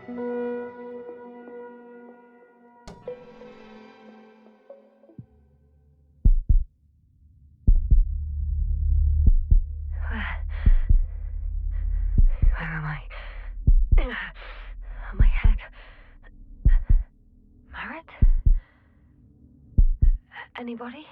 Where am I? My head. Merritt? Anybody?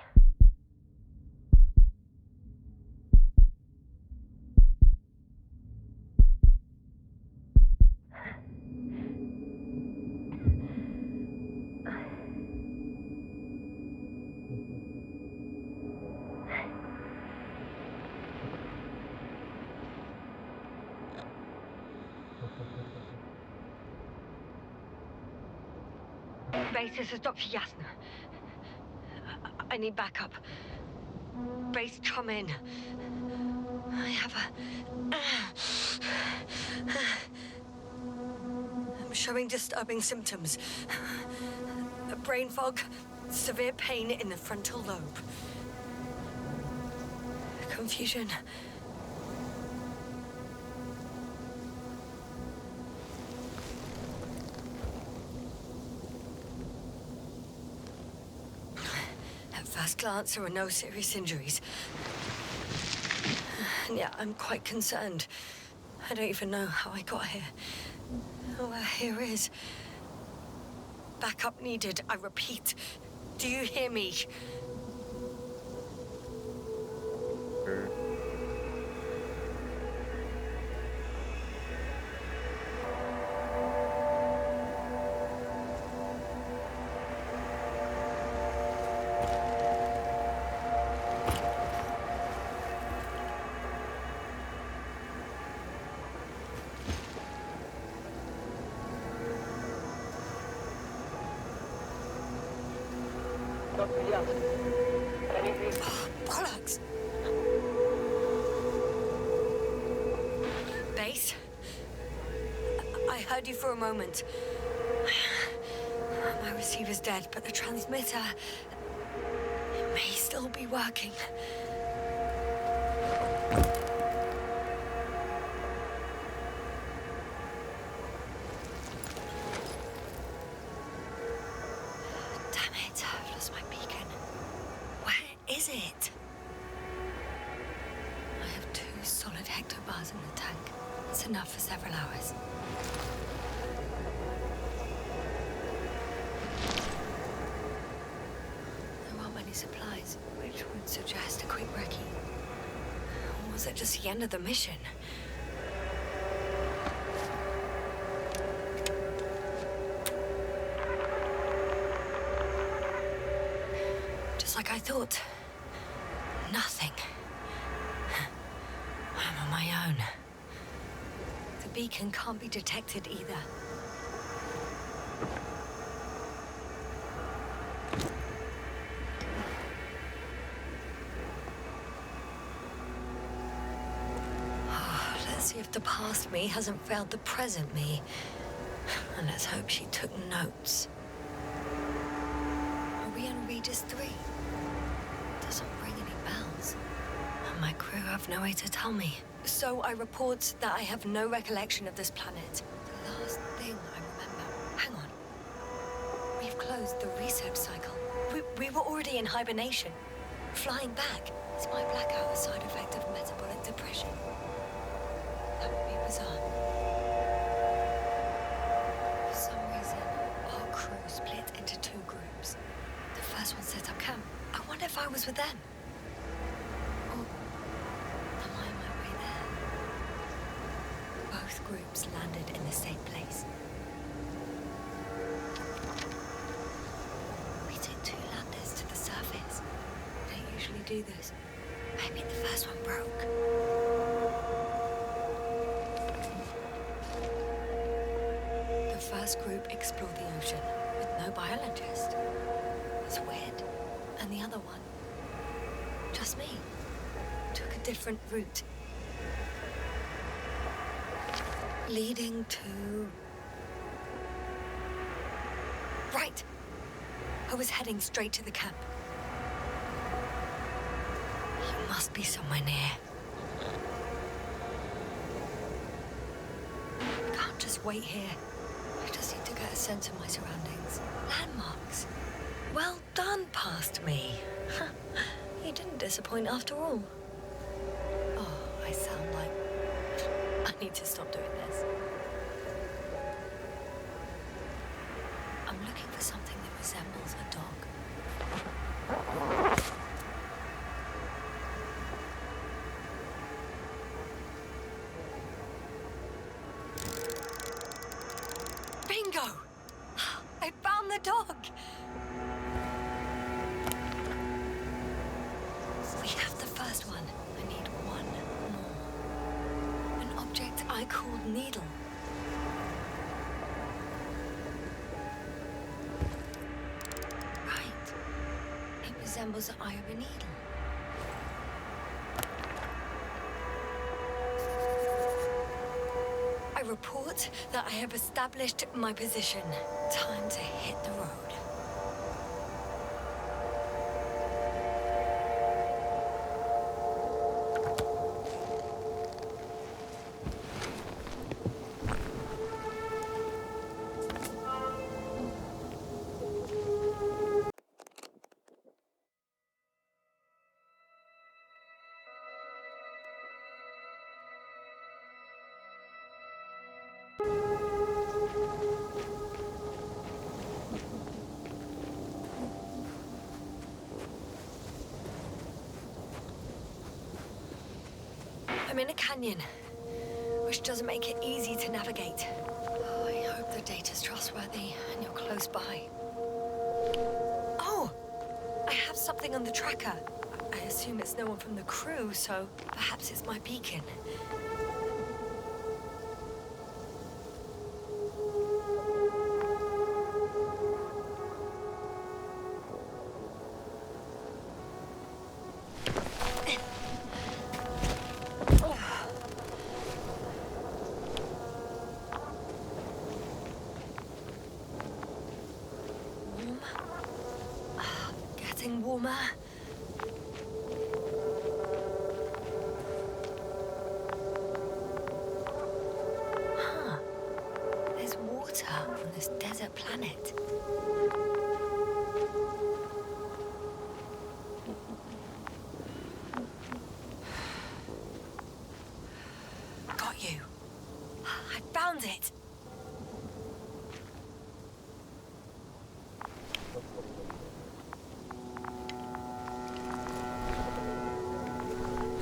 Base, this is Dr. Yasna. I need backup. Base, come in. I have I'm showing disturbing symptoms. A brain fog, severe pain in the frontal lobe. Confusion. At first glance, there were no serious injuries. And yet, I'm quite concerned. I don't even know how I got here. Where here is. Backup needed, I repeat. Do you hear me? Oh, bollocks! Base? I heard you for a moment. My receiver's dead, but the transmitter may still be working. Is it? I have 2 solid hectobars in the tank. It's enough for several hours. There aren't many supplies, which would suggest a quick recce. Or was it just the end of the mission? Just like I thought. Nothing. I'm on my own. The beacon can't be detected either. Oh, let's see if the past me hasn't failed the present me. And let's hope she took notes. Are we on Regis 3? Doesn't ring any bells. And my crew have no way to tell me. So I report that I have no recollection of this planet. The last thing I remember... Hang on. We've closed the research cycle. We were already in hibernation. Flying back. Is my blackout a side effect of metabolic depression? That would be bizarre. For some reason, our crew split into 2 groups. The first one set up camp. I wonder if I was with them. Or am I on my way there? Both groups landed in the same place. We took 2 landers to the surface. We don't usually do this. Maybe the first one broke. The first group explored the ocean with no biologist. It's weird. And the other one, just me, took a different route. Leading to... Right! I was heading straight to the camp. You must be somewhere near. I can't just wait here. get a sense of my surroundings. Landmarks. Well done, past me. You didn't disappoint after all. Oh, I sound like... I need to stop doing this. I'm looking for something that resembles a dog. Bingo! I found the dog! We have the first one. I need one more. An object I called Needle. Right. It resembles the eye of a needle. I report that I have established my position. Time to hit the road. I'm in a canyon, which doesn't make it easy to navigate. Oh, I hope the data's trustworthy and you're close by. Oh! I have something on the tracker. I assume it's no one from the crew, so perhaps it's my beacon. Warmer. Huh. There's water on this desert planet. Got you. I found it.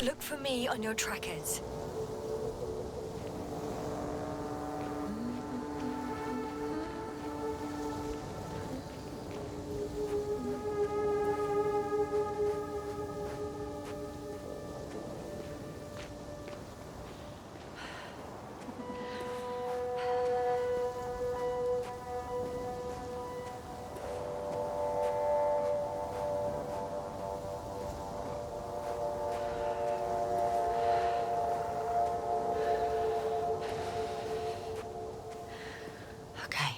Look for me on your trackers. Okay,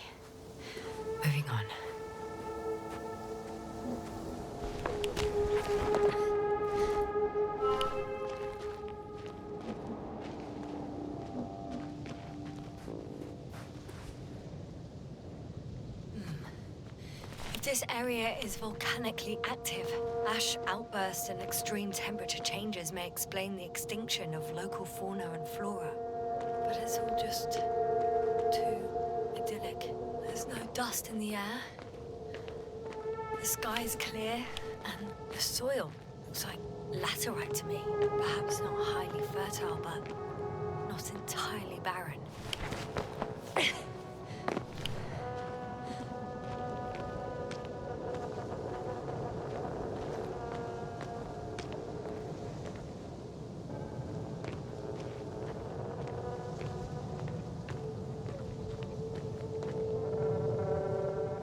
moving on. This area is volcanically active. Ash outbursts and extreme temperature changes may explain the extinction of local fauna and flora. But it's all just too idyllic. There's no dust in the air. The sky's clear, and the soil looks like laterite to me. Perhaps not highly fertile, but not entirely barren.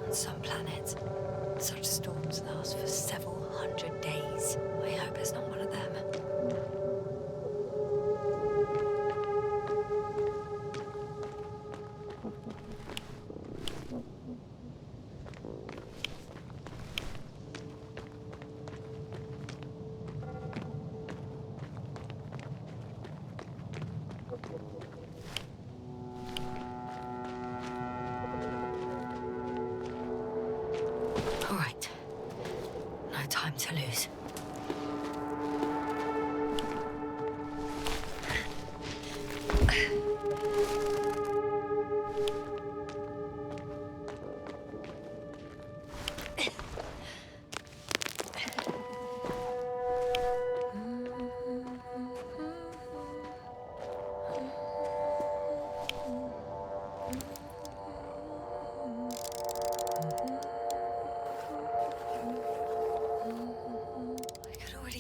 On some planets, such storms last for several hundred days. I hope it's not one of them. to lose.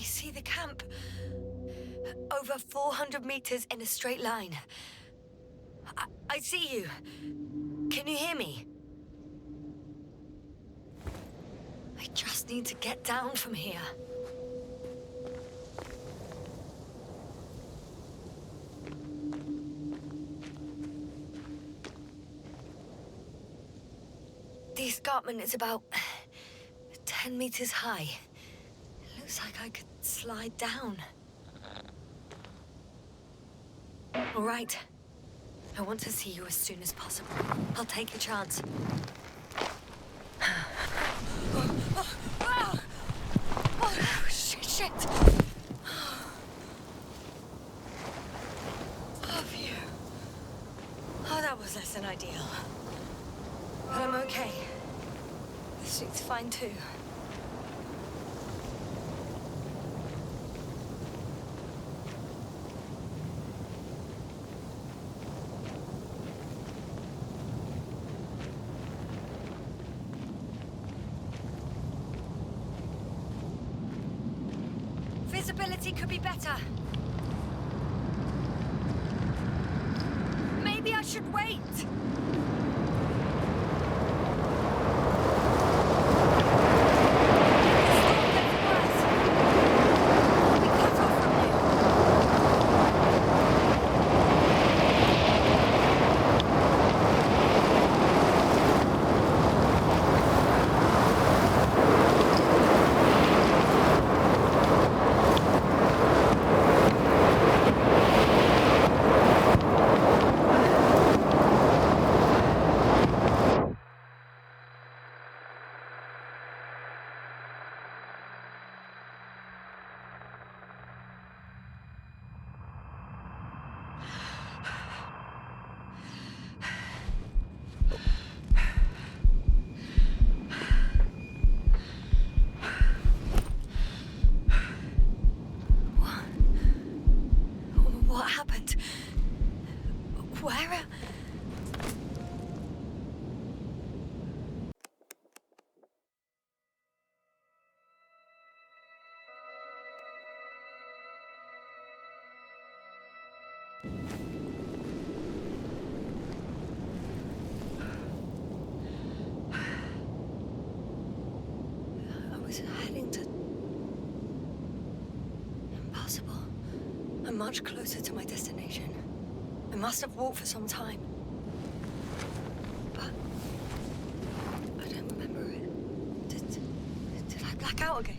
See the camp. Over 400 meters in a straight line. I see you. Can you hear me? I just need to get down from here. The escarpment is about 10 meters high. Looks like I could slide down. All right. I want to see you as soon as possible. I'll take a chance. Oh, shit. Oh, phew. Oh, that was less than ideal. But I'm okay. The suit's fine too. Visibility could be better. Maybe I should wait. What happened? Where? I was heading to... Impossible. I'm much closer to my destination. I must have walked for some time. But... I don't remember it. Did I black out again?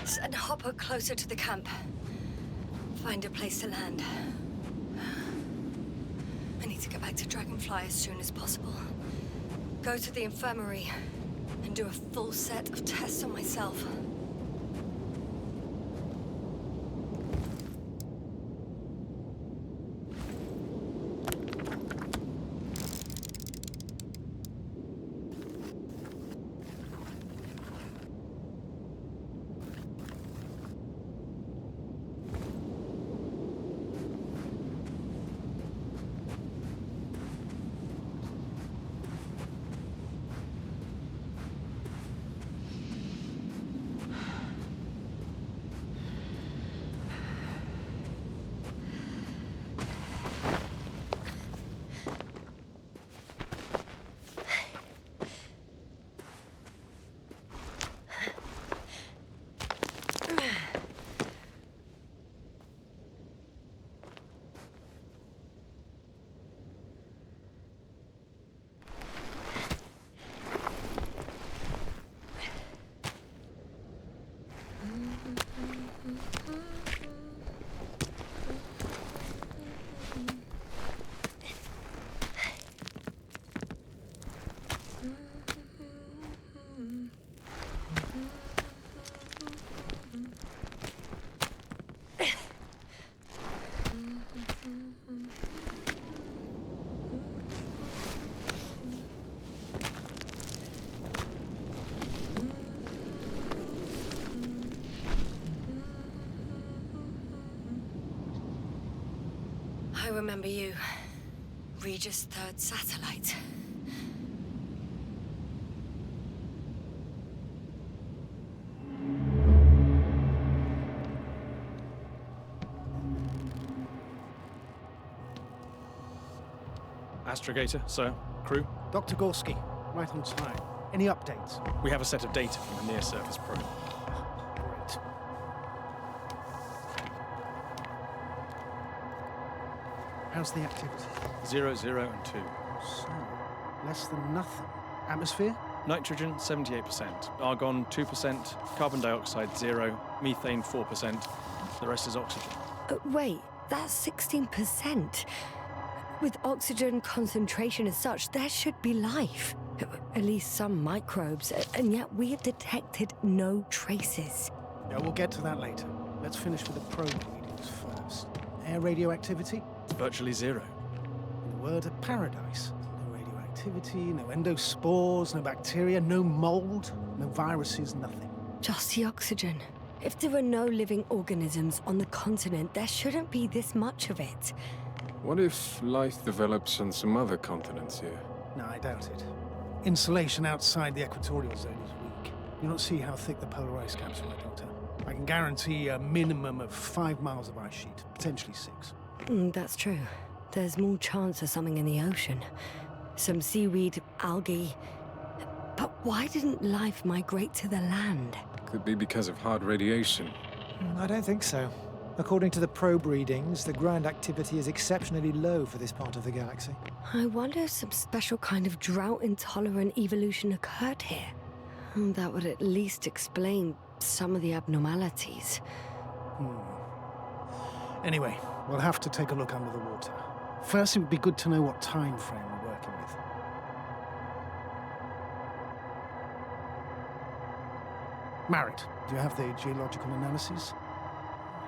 Send Hopper closer to the camp. Find a place to land. I need to get back to Dragonfly as soon as possible. Go to the infirmary and do a full set of tests on myself. I remember you. Regis' third satellite. Astrogator, sir. Crew. Dr. Gorski, right on time. Any updates? We have a set of data from the near-surface probe. Great. How's the activity? 0, 0, and 2. So, less than nothing. Atmosphere? Nitrogen, 78%. Argon, 2%. Carbon dioxide, 0. Methane, 4%. The rest is oxygen. Wait, that's 16%. With oxygen concentration as such, there should be life. At least some microbes, and yet we have detected no traces. Yeah, we'll get to that later. Let's finish with the probe readings first. Air radioactivity? It's virtually 0. In a word, a paradise. No radioactivity, no endospores, no bacteria, no mold, no viruses, nothing. Just the oxygen. If there are no living organisms on the continent, there shouldn't be this much of it. What if life develops on some other continents here? No, I doubt it. Insulation outside the equatorial zone is weak. You don't see how thick the polar ice caps are, Doctor. I can guarantee a minimum of 5 miles of ice sheet, potentially 6. That's true. There's more chance of something in the ocean. Some seaweed, algae. But why didn't life migrate to the land? Could be because of hard radiation. I don't think so. According to the probe readings, the ground activity is exceptionally low for this part of the galaxy. I wonder if some special kind of drought-intolerant evolution occurred here. That would at least explain some of the abnormalities. Anyway, we'll have to take a look under the water. First, it would be good to know what time frame we're working with. Marit, do you have the geological analyses?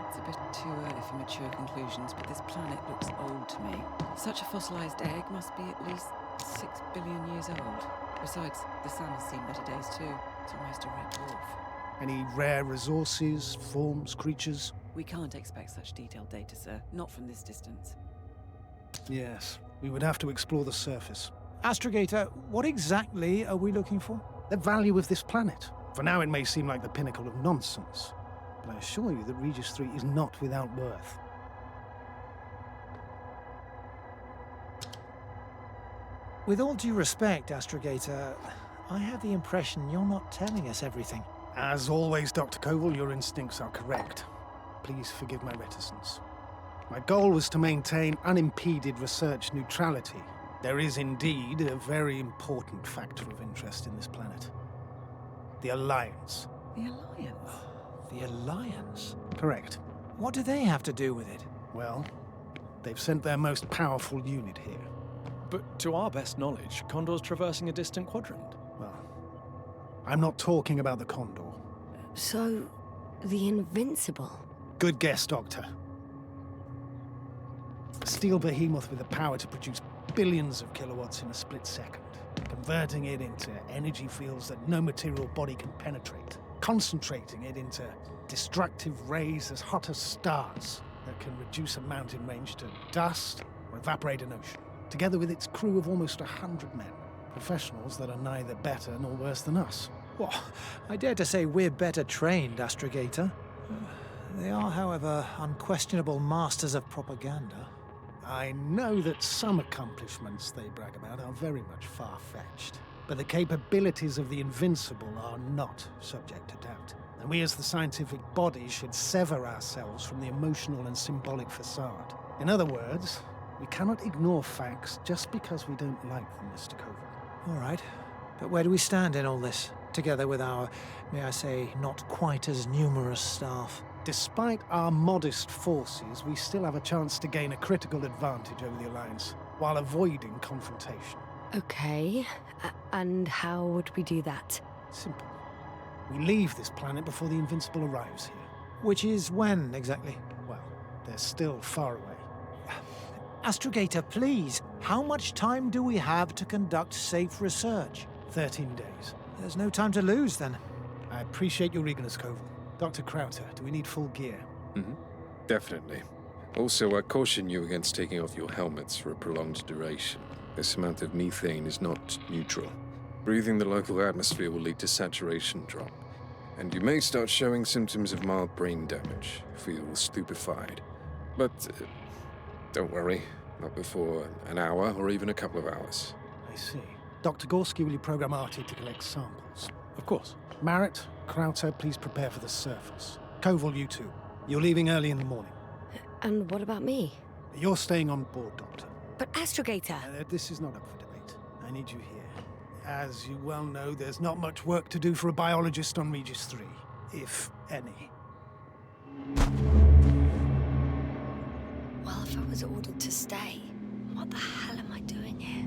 It's a bit too early for mature conclusions, but this planet looks old to me. Such a fossilized egg must be at least 6 billion years old. Besides, the sun has seen better days too. It's almost a red dwarf. Any rare resources, forms, creatures? We can't expect such detailed data, sir. Not from this distance. Yes, we would have to explore the surface. Astrogator, what exactly are we looking for? The value of this planet. For now, it may seem like the pinnacle of nonsense, but I assure you that Regis 3 is not without worth. With all due respect, Astrogator, I have the impression you're not telling us everything. As always, Dr. Koval, your instincts are correct. Please forgive my reticence. My goal was to maintain unimpeded research neutrality. There is indeed a very important factor of interest in this planet. The Alliance. The Alliance? The Alliance? Correct. What do they have to do with it? Well, they've sent their most powerful unit here. But to our best knowledge, Condor's traversing a distant quadrant. Well, I'm not talking about the Condor. So, the Invincible. Good guess, Doctor. A steel behemoth with the power to produce billions of kilowatts in a split second, converting it into energy fields that no material body can penetrate, concentrating it into destructive rays as hot as stars that can reduce a mountain range to dust or evaporate an ocean, together with its crew of almost 100 men, professionals that are neither better nor worse than us. Well, I dare to say we're better trained, Astrogator. They are, however, unquestionable masters of propaganda. I know that some accomplishments they brag about are very much far-fetched, but the capabilities of the Invincible are not subject to doubt. And we as the scientific body should sever ourselves from the emotional and symbolic facade. In other words, we cannot ignore facts just because we don't like them, Mr. Koval. All right, but where do we stand in all this, together with our, may I say, not quite as numerous staff? Despite our modest forces, we still have a chance to gain a critical advantage over the Alliance, while avoiding confrontation. Okay, and how would we do that? Simple. We leave this planet before the Invincible arrives here. Which is when, exactly? Well, they're still far away. Astrogator, please, how much time do we have to conduct safe research? 13 days. There's no time to lose, then. I appreciate your eagerness, Koval. Dr. Crowther, do we need full gear? Definitely. Also, I caution you against taking off your helmets for a prolonged duration. This amount of methane is not neutral. Breathing the local atmosphere will lead to saturation drop, and you may start showing symptoms of mild brain damage, feel stupefied. But don't worry, not before an hour or even a couple of hours. I see. Dr. Gorski, will you program Artie to collect samples? Of course. Marrett, Krauter, please prepare for the surface. Koval, you too. You're leaving early in the morning. And what about me? You're staying on board, Doctor. But Astrogator... This is not up for debate. I need you here. As you well know, there's not much work to do for a biologist on Regis 3, if any. Well, if I was ordered to stay, what the hell am I doing here?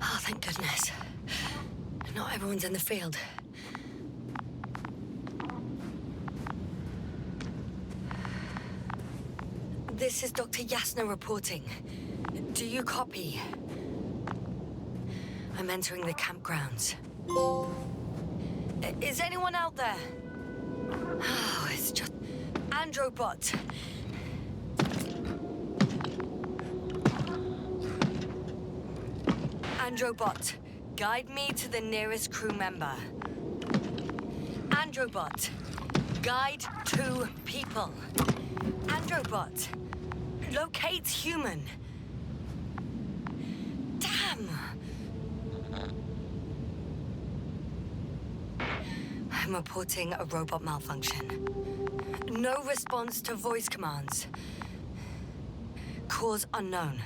Oh, thank goodness. Not everyone's in the field. This is Dr. Yasna reporting. Do you copy? I'm entering the campgrounds. Is anyone out there? Oh, it's just... Androbot. Androbot, guide me to the nearest crew member. Androbot, guide 2 people. Androbot, locate human. Damn! I'm reporting a robot malfunction. No response to voice commands. Cause unknown.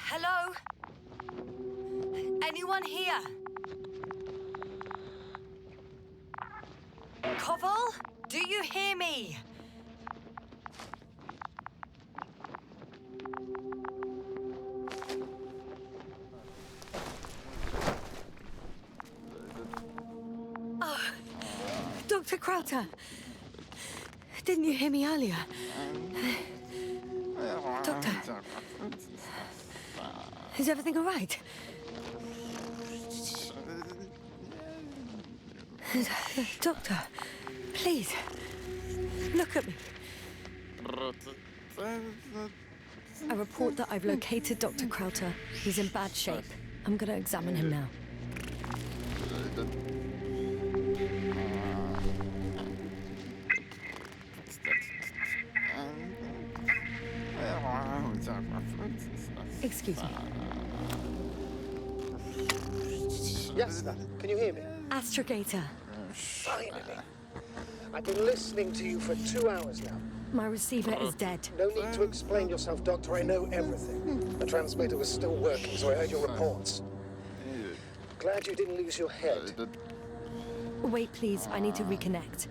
Hello? Anyone here? Koval? Do you hear me? Oh, Dr. Krauter. Didn't you hear me earlier? Doctor. Is everything all right? Doctor, please, look at me. I report that I've located Dr. Krauter. He's in bad shape. I'm gonna examine him now. Excuse me. Yes, sir. Can you hear me? Astrogator. Finally. I've been listening to you for 2 hours now. My receiver is dead. No need to explain yourself, Doctor. I know everything. The transmitter was still working, so I heard your reports. Glad you didn't lose your head. Wait, please. I need to reconnect.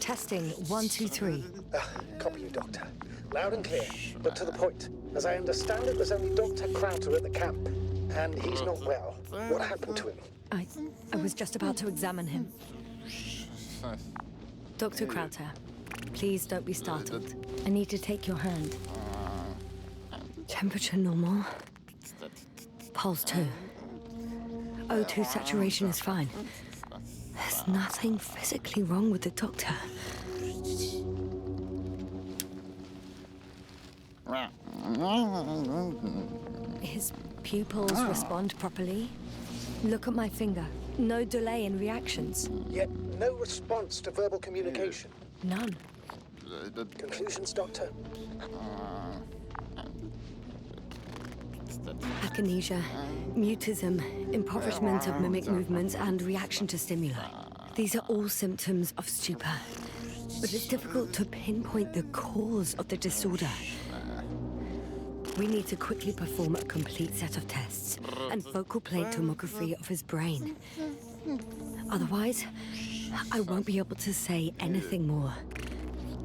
Testing 1, 2, 3. Copy you, Doctor. Loud and clear, but to the point. As I understand it, there's only Dr. Krauter at the camp, and he's not well. What happened to him? I was just about to examine him. Dr. Krauter, please don't be startled. I need to take your hand. Temperature normal. Pulse 2. O2 saturation is fine. There's nothing physically wrong with the doctor. His pupils respond properly. Look at my finger. No delay in reactions. Yet no response to verbal communication. None. Conclusions, Doctor? Akinesia, mutism, impoverishment of mimic movements, and reaction to stimuli. These are all symptoms of stupor. But it's difficult to pinpoint the cause of the disorder. We need to quickly perform a complete set of tests and focal plate tomography of his brain. Otherwise, I won't be able to say anything more.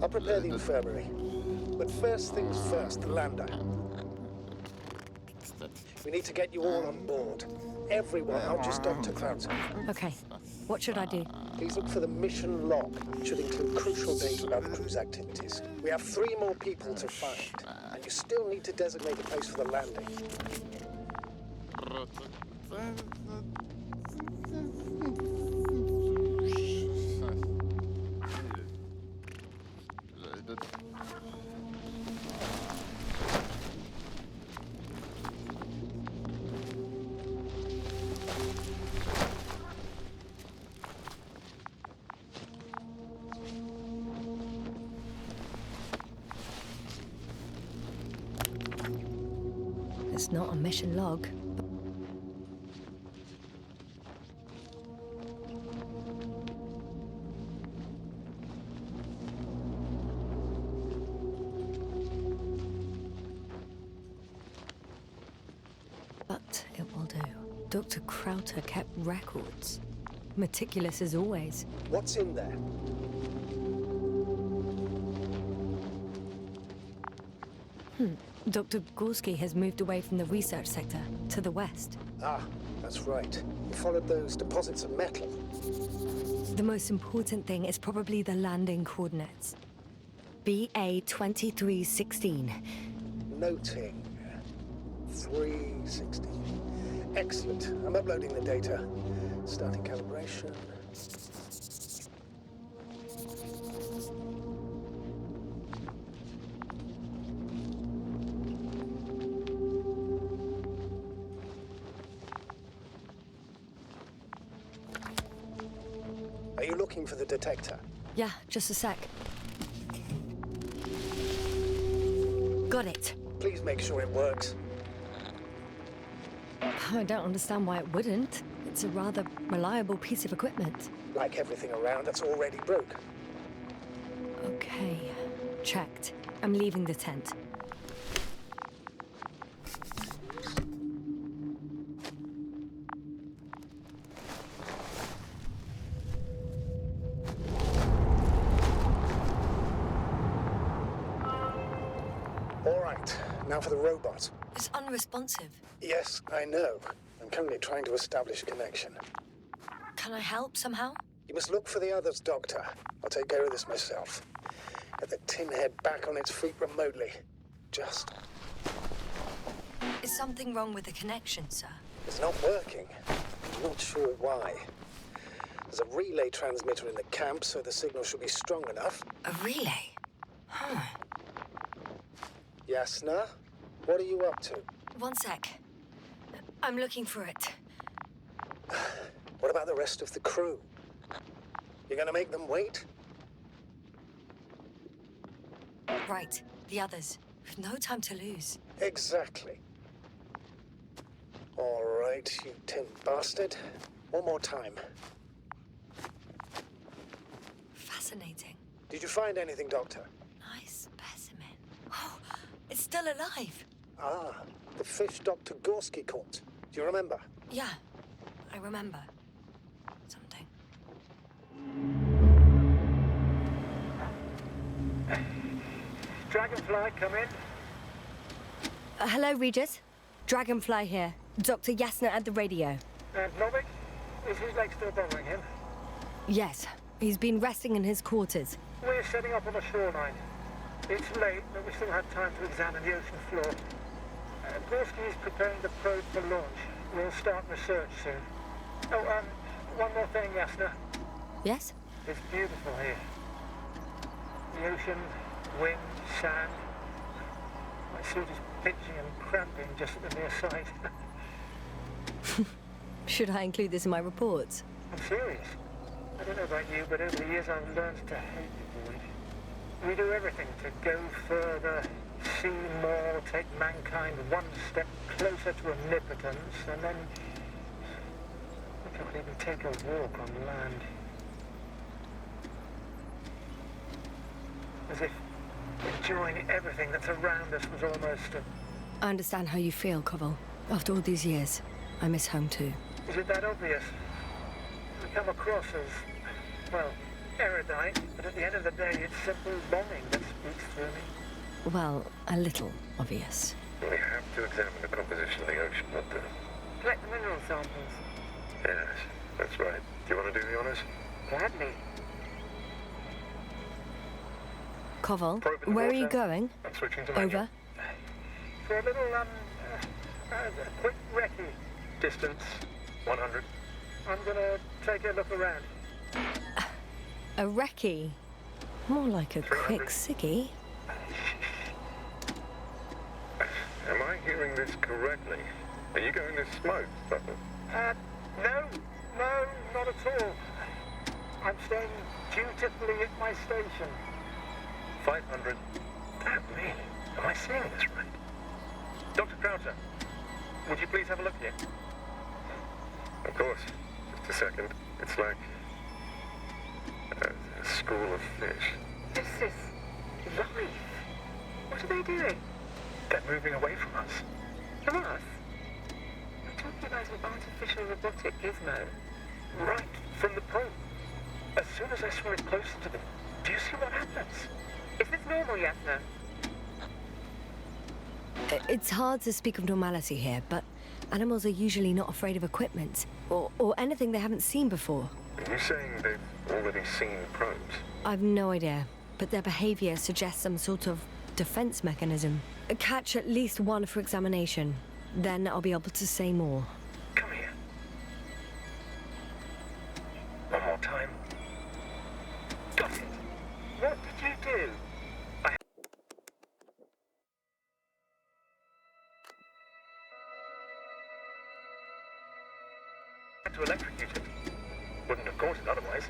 I'll prepare the infirmary. But first things first, the lander. We need to get you all on board. Everyone, not just Dr. Krauser. Okay, what should I do? Please look for the mission log. It should include crucial data about the crew's activities. We have 3 more people to find, and you still need to designate a place for the landing. It's not a mission log. But it will do. Dr. Krauter kept records. Meticulous as always. What's in there? Dr. Gorski has moved away from the research sector to the west. Ah, that's right. You followed those deposits of metal. The most important thing is probably the landing coordinates. BA 2316. Noting. 316. Excellent. I'm uploading the data. Starting calibration. Are you looking for the detector? Yeah, just a sec. Got it. Please make sure it works. I don't understand why it wouldn't. It's a rather reliable piece of equipment. Like everything around that's already broke. Okay, checked. I'm leaving the tent. All right, now for the robot. It's unresponsive. Yes, I know. I'm currently trying to establish a connection. Can I help somehow? You must look for the others, Doctor. I'll take care of this myself. Get the tin head back on its feet remotely. Just... Is something wrong with the connection, sir? It's not working. I'm not sure why. There's a relay transmitter in the camp, so the signal should be strong enough. A relay? Huh. Yasna, what are you up to? One sec. I'm looking for it. What about the rest of the crew? You're gonna make them wait? Right, the others. We've no time to lose. Exactly. All right, you tin bastard. One more time. Fascinating. Did you find anything, Doctor? Nice specimen. Oh, it's still alive. Ah, the fish Dr. Gorski caught. Do you remember? Yeah, I remember. Something. Dragonfly, come in. Hello, Regis. Dragonfly here. Dr. Yasna at the radio. And Novik? Is his leg still bothering him? Yes, he's been resting in his quarters. We're setting up on the shoreline. It's late, but we still have time to examine the ocean floor. Gorski is preparing the probe for launch. We'll start research soon. Oh, one more thing, Yasna. Yes? It's beautiful here. The ocean, wind, sand. My suit is pinching and cramping just at the mere sight. Should I include this in my reports? I'm serious. I don't know about you, but over the years I've learned to hate the void. We do everything to go further, see more, take mankind one step closer to omnipotence, and then we can't even take a walk on land. As if enjoying everything that's around us was almost a... I understand how you feel, Koval. After all these years, I miss home too. Is it that obvious? We come across as, well, erudite, but at the end of the day, it's simple longing that speaks through me. Well, a little obvious. We have to examine the composition of the ocean, not the... Collect the mineral samples. Yes, that's right. Do you want to do the honors? Gladly. Koval, Probe in the where are you water. going? I'm switching to manual. Over. For a little, quick recce. Distance, 100. I'm gonna take a look around. A recce? More like a 300. quick ciggy. Am I hearing this correctly? Are you going to smoke, Butler? No, not at all. I'm staying dutifully at my station. 500. Damn me. Am I seeing this right? Dr. Crowther, would you please have a look here? Of course. Just a second. It's like a school of fish. This is life. What are they doing? They're moving away from us. From us? We're talking about an artificial robotic gizmo. Right from the probe. As soon as I saw it closer to them, do you see what happens? Is this normal, Yasna? It's hard to speak of normality here, but animals are usually not afraid of equipment or anything they haven't seen before. Are you saying they've already seen probes? I've no idea, but their behavior suggests some sort of defense mechanism. Catch at least one for examination. Then I'll be able to say more. Come here. One more time. Got it. What did you do? I had to electrocute it. Wouldn't have caught it otherwise.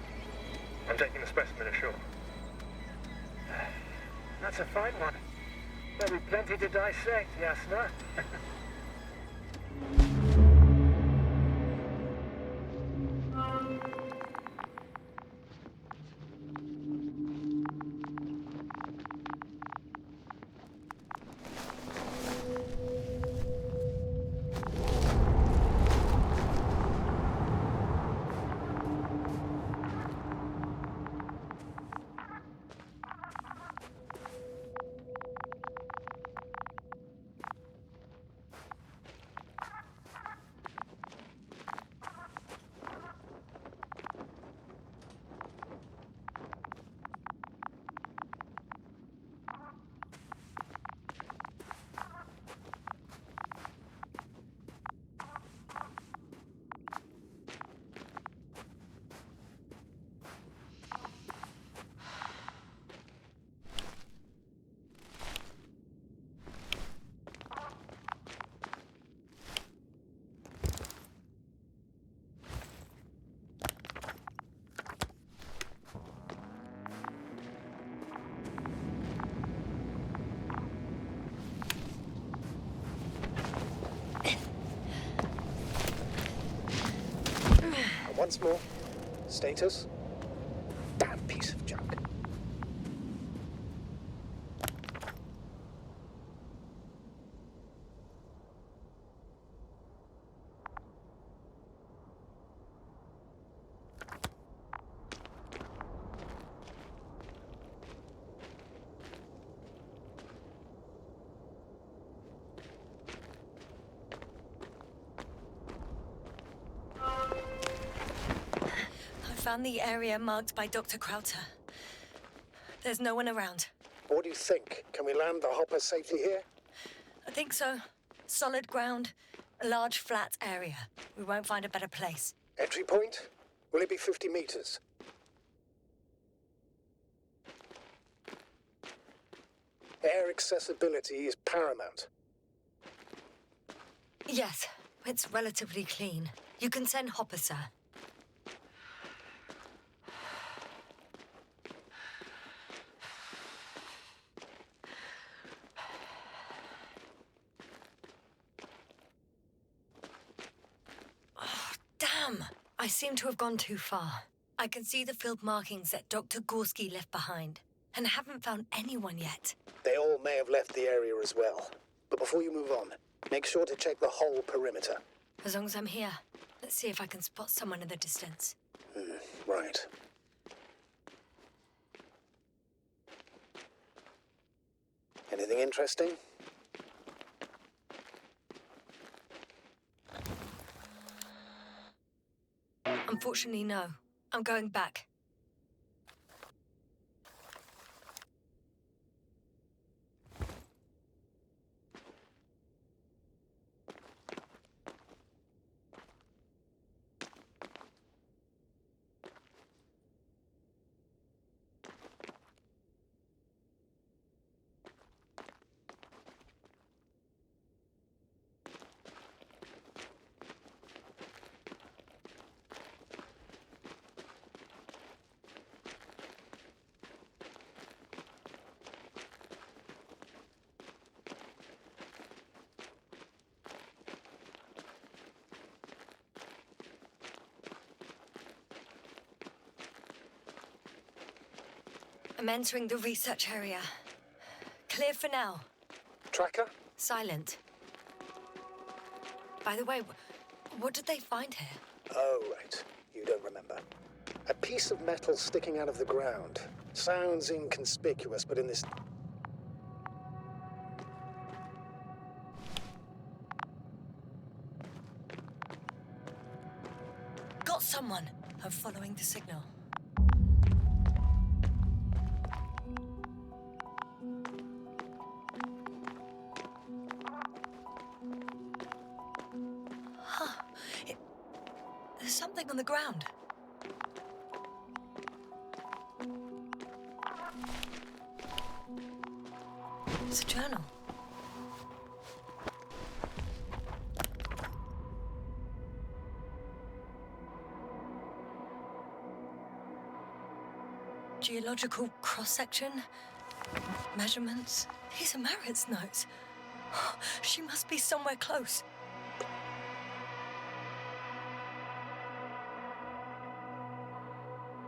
I'm taking the specimen ashore. That's a fine one. There'll be plenty to dissect, Yasna. Once more, status? Damn piece of junk. Found the area marked by Dr. Crowther. There's no one around. What do you think? Can we land the hopper safely here? I think so. Solid ground, a large flat area. We won't find a better place. Entry point? Will it be 50 meters? Air accessibility is paramount. Yes, it's relatively clean. You can send Hopper, sir. Oh, damn! I seem to have gone too far. I can see the field markings that Dr. Gorski left behind, and haven't found anyone yet. They all may have left the area as well. But before you move on, make sure to check the whole perimeter. As long as I'm here, let's see if I can spot someone in the distance. Right. Anything interesting? Unfortunately, no. I'm going back. I'm entering the research area. Clear for now. Tracker? Silent. By the way, what did they find here? Oh, right. You don't remember. A piece of metal sticking out of the ground. Sounds inconspicuous, but in this... Got someone! I'm following the signal. There's something on the ground. It's a journal. Geological cross-section, measurements. These are Marit's notes. She must be somewhere close.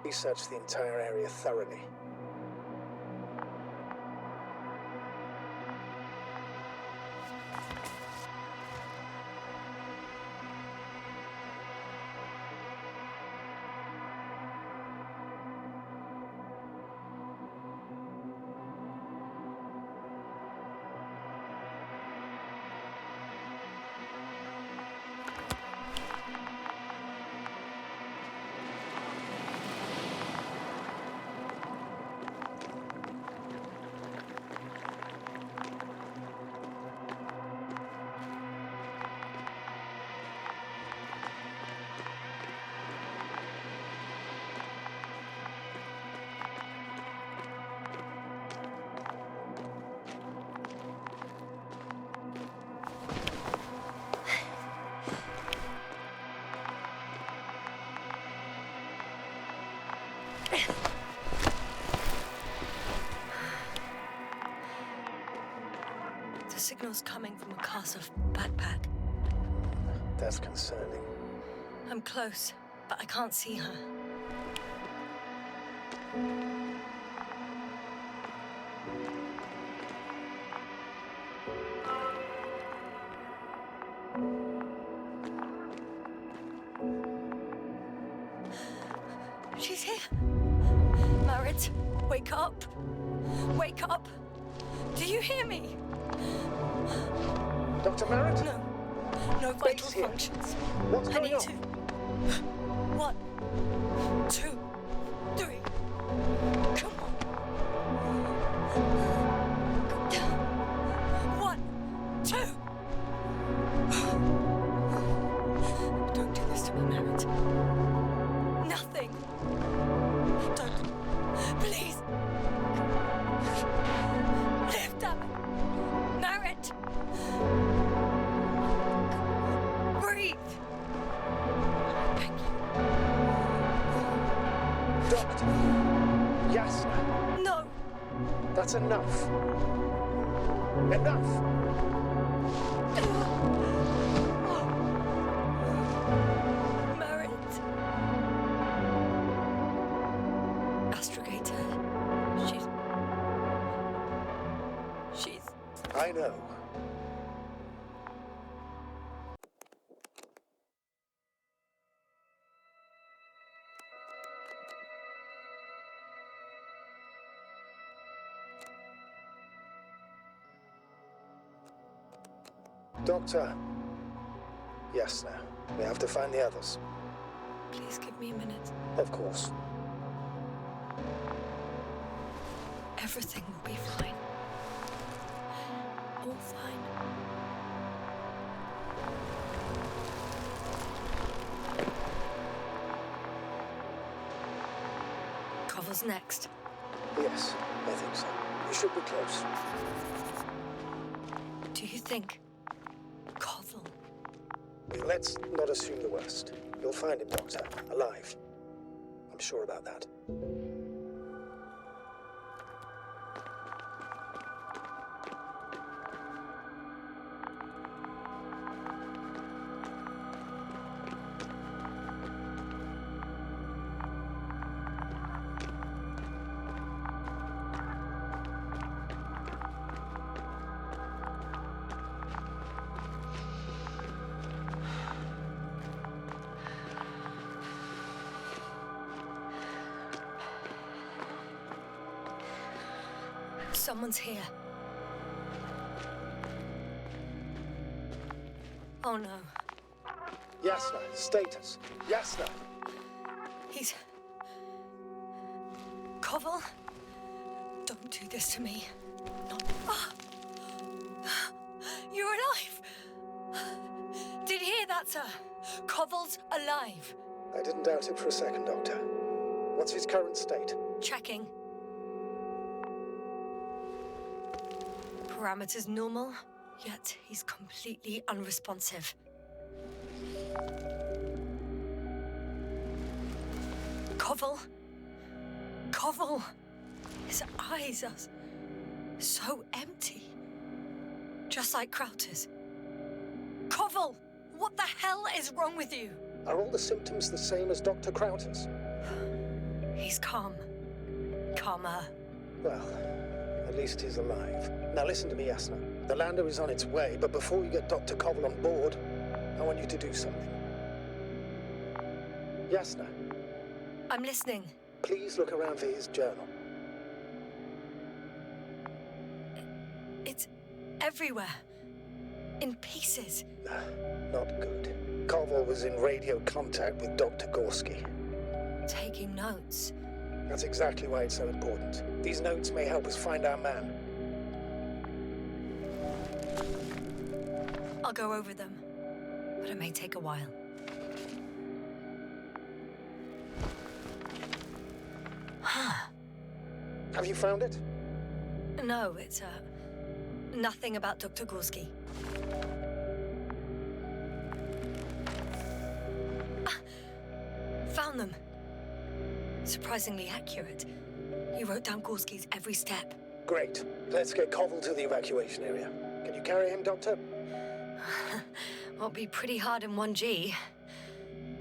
Research the entire area thoroughly. The signal's coming from a Castle backpack. That's concerning. I'm close, but I can't see her. She's here. Marit, wake up. Wake up. Do you hear me? Dr. Marit? No vital here. functions. What's I going need on? to. 1, 2, 3. Come on. 1, 2. Don't do this to me, Marit. Nothing. Don't. Please. Lift up. That's enough. Enough! Merit. Astrogator. She's... I know. Doctor. Yes, now. We have to find the others. Please give me a minute. Of course. Everything will be fine. All fine. Cover's next. Yes, I think so. We should be close. Do you think... Koval? Let's not assume the worst. You'll find him, Doctor. Alive. I'm sure about that. Someone's here. Oh no. Yasna, status. Yasna. He's... Koval? Don't do this to me. Not... Ah! You're alive! Did you hear that, sir? Koval's alive. I didn't doubt it for a second, Doctor. What's his current state? Checking. Parameters normal, yet he's completely unresponsive. Koval? Koval! His eyes are so empty. Just like Crowter's. Koval! What the hell is wrong with you? Are all the symptoms the same as Dr. Crowter's? He's calm. Calmer. Well, at least he's alive. Now listen to me, Yasna. The lander is on its way, but before you get Dr. Koval on board, I want you to do something. Yasna, I'm listening. please look around for his journal. It's everywhere. In pieces. Not good. Koval was in radio contact with Dr. Gorski. Taking notes. That's exactly why it's so important. These notes may help us find our man. I'll go over them, but it may take a while. Have you found it? No, it's nothing about Dr. Gorski. Found them. Surprisingly accurate. He wrote down Gorski's every step. Great. Let's get Koval to the evacuation area. Can you carry him, Doctor? Won't be pretty hard in 1G.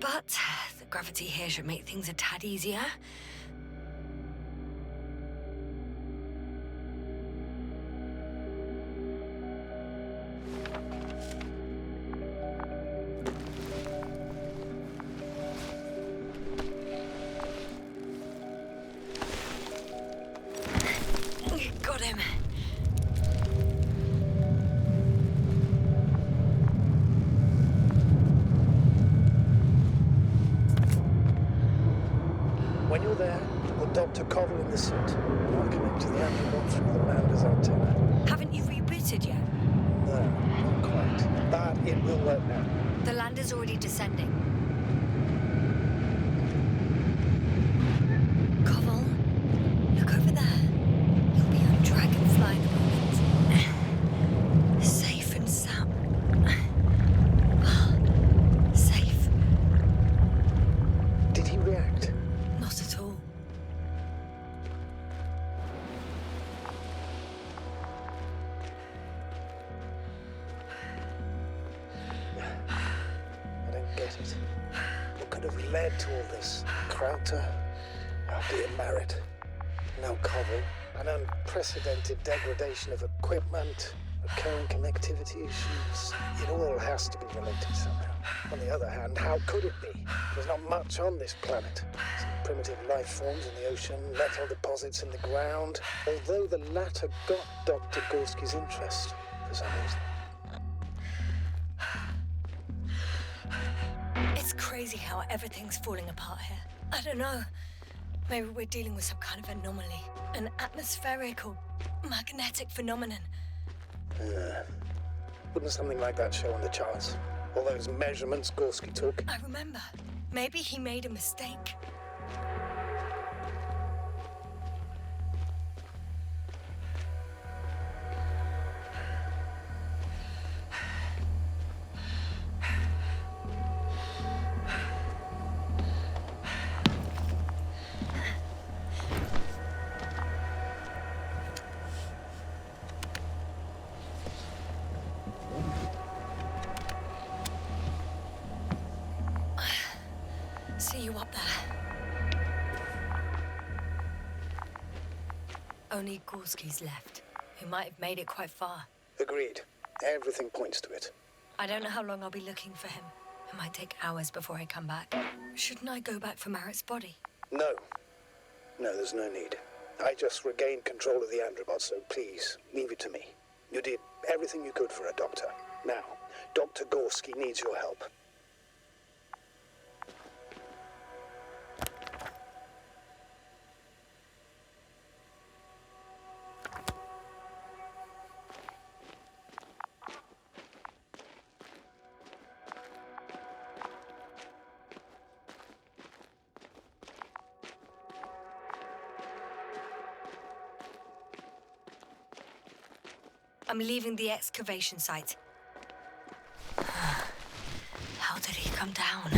But the gravity here should make things a tad easier. Got him. When you're there, put Dr. Koval in the suit. I'll connect to the amplifier through the lander's antenna. Haven't you rebooted yet? No, not quite. But it will work now. The lander's already descending. Koval, look over there. You'll be on Dragonfly in a moment. Safe and sound. Safe. Did he react? Not at all. could have led to all this? Krauter, our dear Marit, now Kovel, an unprecedented degradation of equipment, recurring connectivity issues. It all has to be related somehow. On the other hand, how could it be? There's not much on this planet. Some primitive life forms in the ocean, metal deposits in the ground. Although the latter got Dr. Gorski's interest for some reason. It's crazy how everything's falling apart here. I don't know. Maybe we're dealing with some kind of anomaly. An atmospheric or magnetic phenomenon. Wouldn't something like that show on the charts? All those measurements Gorski took? I remember. Maybe he made a mistake. See you up there. Only Gorski's left. He might have made it quite far. Agreed. Everything points to it. I don't know how long I'll be looking for him. It might take hours before I come back. Shouldn't I go back for Marit's body? No. No, there's no need. I just regained control of the androbot, so please, leave it to me. You did everything you could for a doctor. Now, Dr. Gorski needs your help. I'm leaving the excavation site. How did he come down?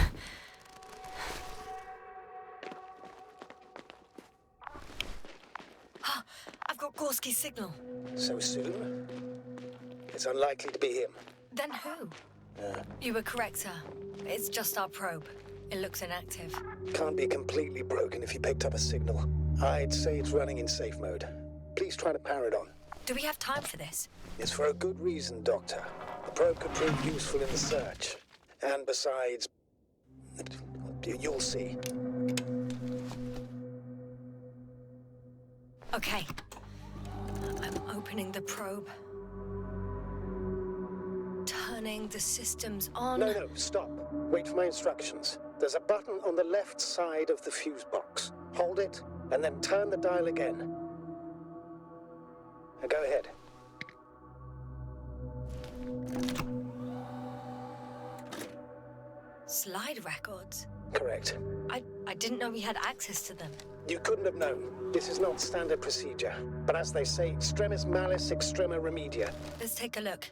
I've got Gorski's signal. So soon? It's unlikely to be him. Then who? You were correct, sir. It's just our probe. It looks inactive. Can't be completely broken if he picked up a signal. I'd say it's running in safe mode. Please try to power it on. Do we have time for this? It's for a good reason, Doctor. The probe could prove useful in the search. And besides, you'll see. Okay. I'm opening the probe. Turning the systems on. No, stop. Wait for my instructions. There's a button on the left side of the fuse box. Hold it, and then turn the dial again. Now go ahead. Slide records? Correct. I didn't know we had access to them. You couldn't have known. This is not standard procedure. But as they say, extremis malice, extrema remedia. Let's take a look.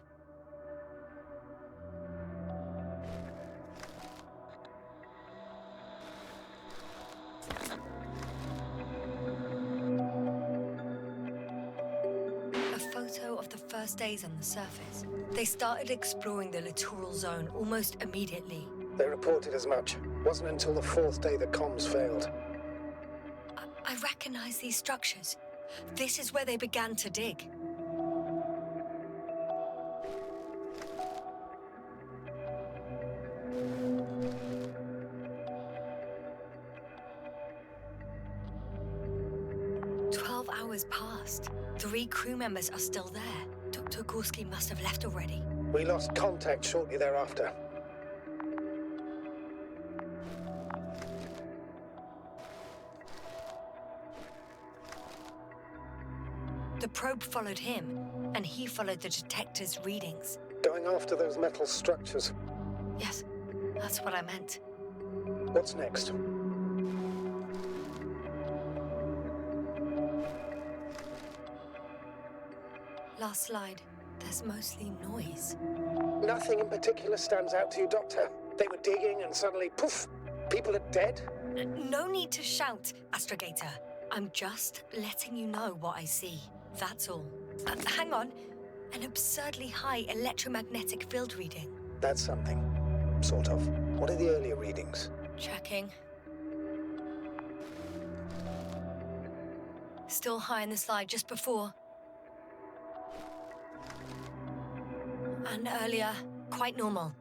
A photo of the first days on the surface. They started exploring the littoral zone almost immediately. They reported as much. Wasn't until the fourth day the comms failed. I recognize these structures. This is where they began to dig. Hours passed. 3 crew members are still there. Dr. Gorski must have left already. We lost contact shortly thereafter. The probe followed him, and he followed the detector's readings. Going after those metal structures. Yes, that's what I meant. What's next? Last slide. There's mostly noise. Nothing in particular stands out to you, Doctor. They were digging and suddenly, poof, people are dead? No need to shout, Astrogator. I'm just letting you know what I see. That's all. Hang on. An absurdly high electromagnetic field reading. That's something. Sort of. What are the earlier readings? Checking. Still high in the slide just before. And earlier, quite normal.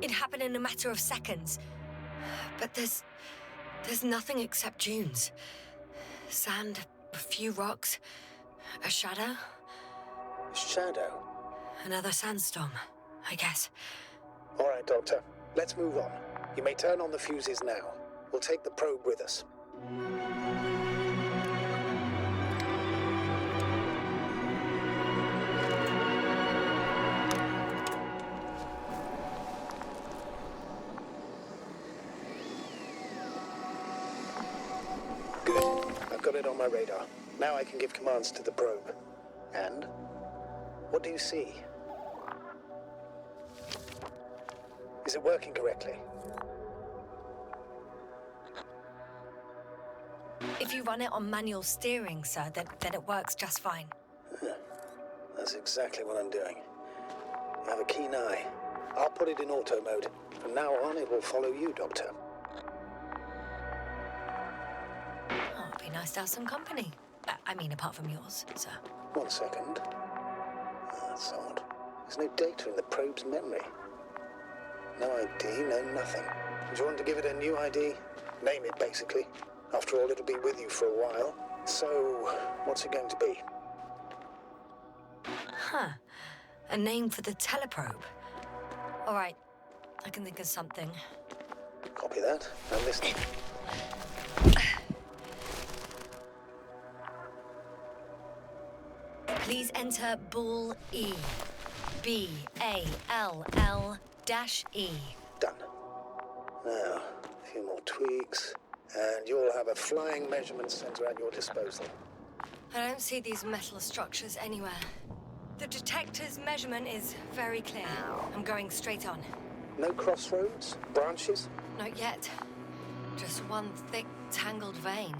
It happened in a matter of seconds. But there's nothing except dunes. Sand, a few rocks, a shadow, Shadow? another sandstorm, I guess. All right, Doctor. Let's move on. You may turn on the fuses now. We'll take the probe with us. Good. I've got it on my radar. Now I can give commands to the probe. And? What do you see? Is it working correctly? If you run it on manual steering, sir, then it works just fine. That's exactly what I'm doing. You have a keen eye. I'll put it in auto mode. From now on, it will follow you, Doctor. Oh, it'd be nice to have some company. I mean, apart from yours, sir. 1 second. That's odd. There's no data in the probe's memory. No ID, no nothing. Do you want to give it a new ID? Name it, basically. After all, it'll be with you for a while. So, what's it going to be? Huh. A name for the teleprobe. All right. I can think of something. Copy that. I'm listening. Please enter Ball E. B-A-L-L-E. Done. Now, a few more tweaks, and you'll have a flying measurement center at your disposal. I don't see these metal structures anywhere. The detector's measurement is very clear. I'm going straight on. No crossroads? Branches? Not yet. Just one thick, tangled vein.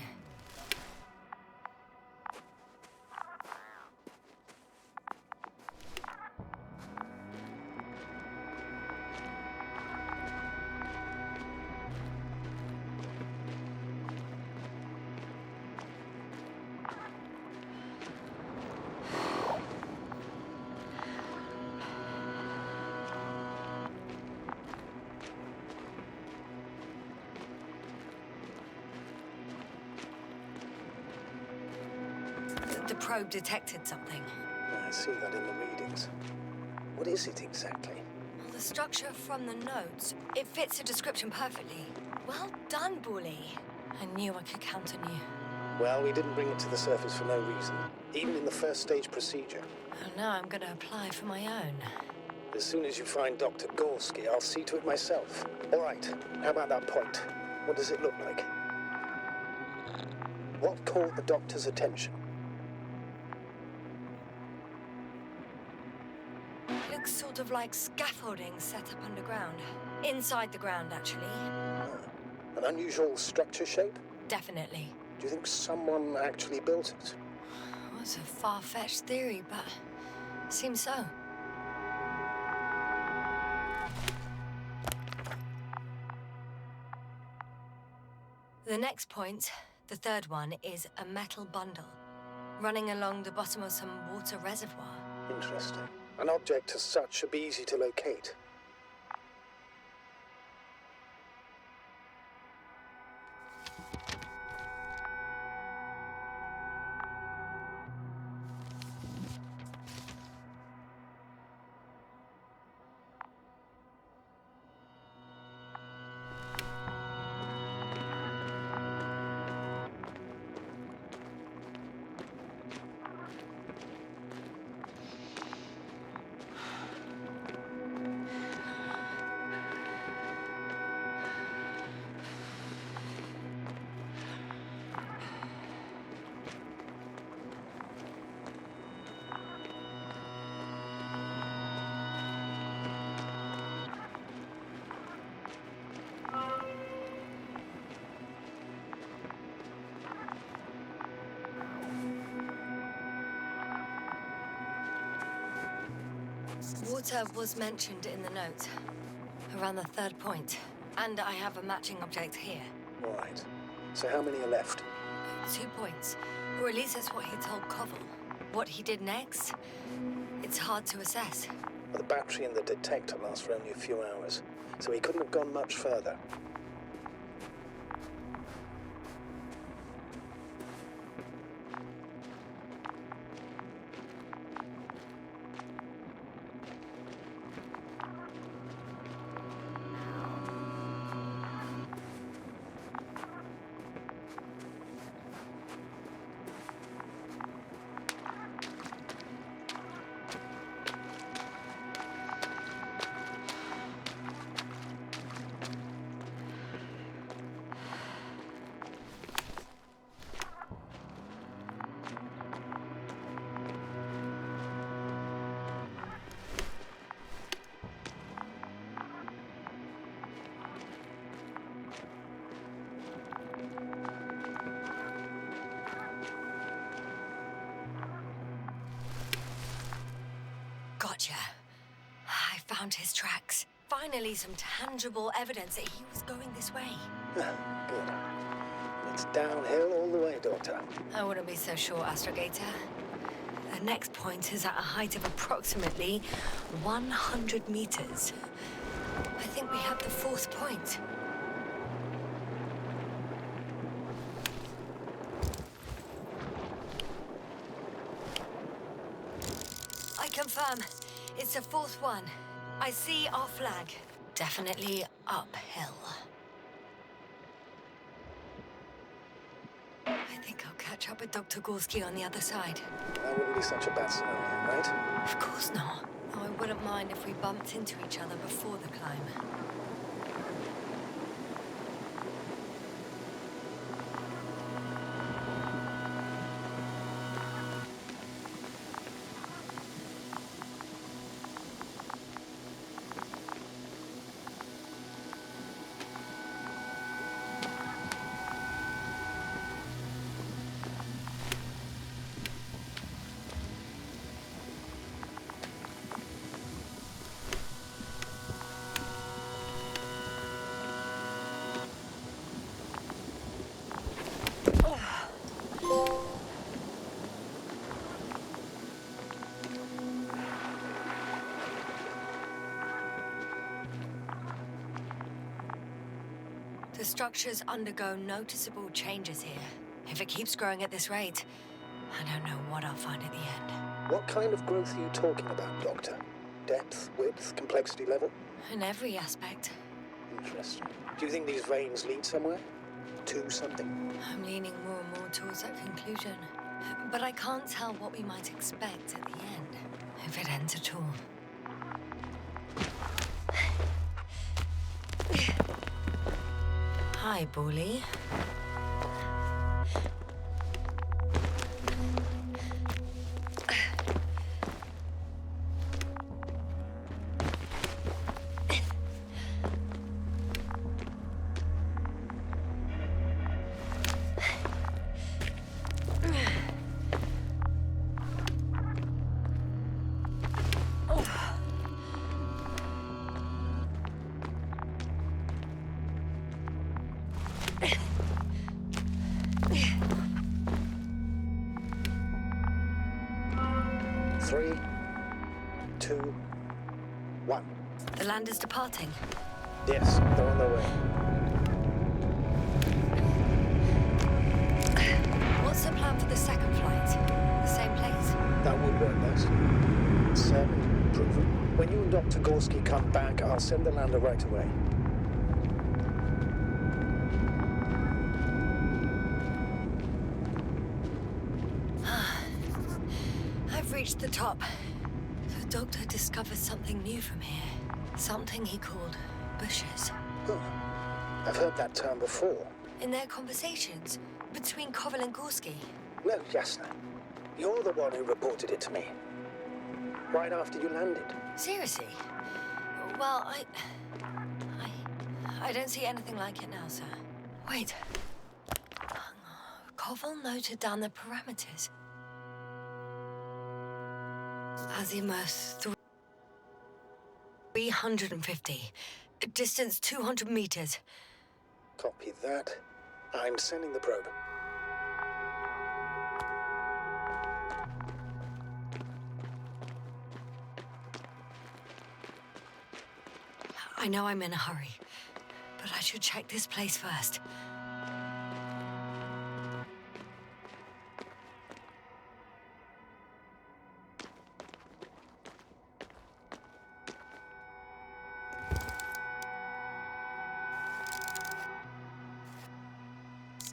The probe detected something. I see that in the readings. What is it exactly? Well, the structure from the notes, it fits the description perfectly. Well done, Bully. I knew I could count on you. Well, we didn't bring it to the surface for no reason, even in the first stage procedure. And now I'm going to apply for my own. As soon as you find Dr. Gorski, I'll see to it myself. All right, how about that point? What does it look like? What called the doctor's attention? Looks sort of like scaffolding set up underground. Inside the ground, actually. An unusual structure shape? Definitely. Do you think someone actually built it? Well, it's a far-fetched theory, but seems so. The next point, the third one, is a metal bundle running along the bottom of some water reservoir. Interesting. An object as such should be easy to locate. Water was mentioned in the note, around the 3rd point. And I have a matching object here. All right. So how many are left? 2 points. Or at least that's what he told Koval. What he did next, it's hard to assess. Well, the battery in the detector lasts for only a few hours, so he couldn't have gone much further. Gotcha. I found his tracks. Finally, some tangible evidence that he was going this way. Good. It's downhill all the way, Doctor. I wouldn't be so sure, Astrogator. The next point is at a height of approximately 100 meters. I think we have the 4th point. I confirm. It's the 4th one. I see our flag. Definitely uphill. I think I'll catch up with Dr. Gorski on the other side. That wouldn't be such a bad scenario, right? Of course not. Oh, I wouldn't mind if we bumped into each other before the climb. The structures undergo noticeable changes here. If it keeps growing at this rate, I don't know what I'll find at the end. What kind of growth are you talking about, Doctor? Depth, width, complexity level? In every aspect. Interesting. Do you think these veins lead somewhere? To something? I'm leaning more and more towards that conclusion. But I can't tell what we might expect at the end, if it ends at all. Hi, Bully. Three, two, one. The land is departing. Yes, they're on their way. What's the plan for the second flight? The same place? That would work best. Certain, proven. When you and Dr. Gorski come back, I'll send the lander right away. I've reached the top. The doctor discovered something new from here. Something he called bushes. Oh, I've heard that term before. In their conversations between Koval and Gorski. No, Jasna. You're the one who reported it to me. Right after you landed. Seriously? Well, I don't see anything like it now, sir. Wait. Koval noted down the parameters. Azimuth 350. Distance 200 meters. Copy that. I'm sending the probe. I know I'm in a hurry, but I should check this place first.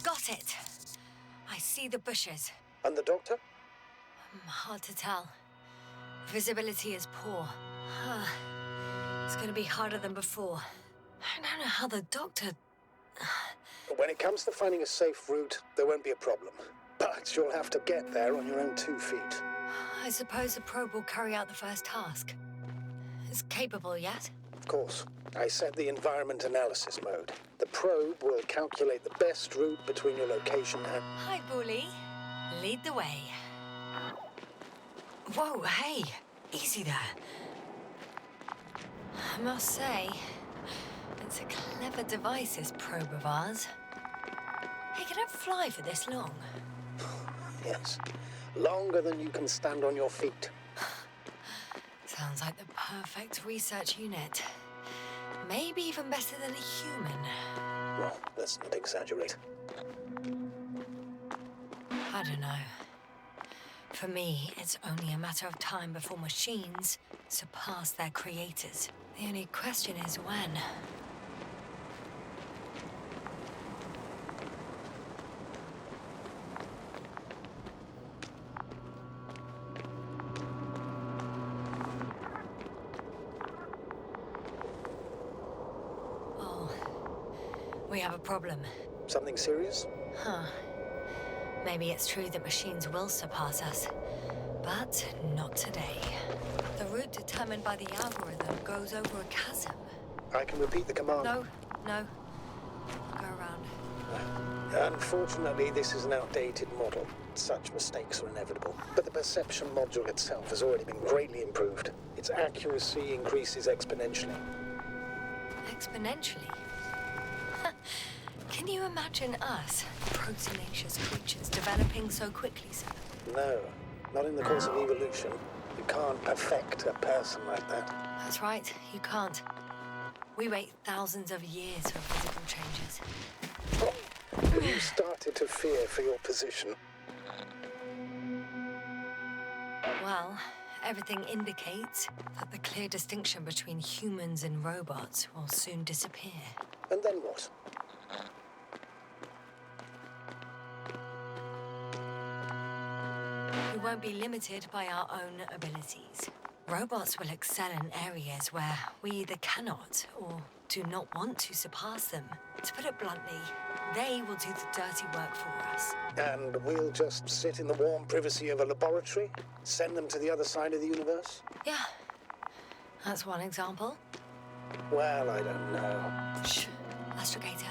Got it. I see the bushes. And the doctor? Hard to tell. Visibility is poor. It's gonna be harder than before. I don't know how the doctor... When it comes to finding a safe route, there won't be a problem. But you'll have to get there on your own 2 feet. I suppose the probe will carry out the first task. It's capable yet? Of course. I set the environment analysis mode. The probe will calculate the best route between your location and... Hi, Bully. Lead the way. Whoa, hey. Easy there. I must say, it's a clever device, this probe of ours. Hey, can it fly for this long? Yes. Longer than you can stand on your feet. Sounds like the perfect research unit. Maybe even better than a human. Well, let's not exaggerate. I don't know. For me, it's only a matter of time before machines surpass their creators. The only question is when. Oh, we have a problem. Something serious? Huh. Maybe it's true that machines will surpass us, but not today. The route determined by the algorithm goes over a chasm. I can repeat the command. No. Go around. Unfortunately, this is an outdated model. Such mistakes are inevitable. But the perception module itself has already been greatly improved. Its accuracy increases exponentially. Exponentially? Can you imagine us, proteinaceous creatures, developing so quickly, sir? No, not in the course of evolution. You can't perfect a person like that. That's right, you can't. We wait thousands of years for physical changes. You started to fear for your position. Well, everything indicates that the clear distinction between humans and robots will soon disappear. And then what? We won't be limited by our own abilities. Robots will excel in areas where we either cannot or do not want to surpass them. To put it bluntly, they will do the dirty work for us. And we'll just sit in the warm privacy of a laboratory? Send them to the other side of the universe? Yeah, that's one example. Well, I don't know. Shh, Astrogator.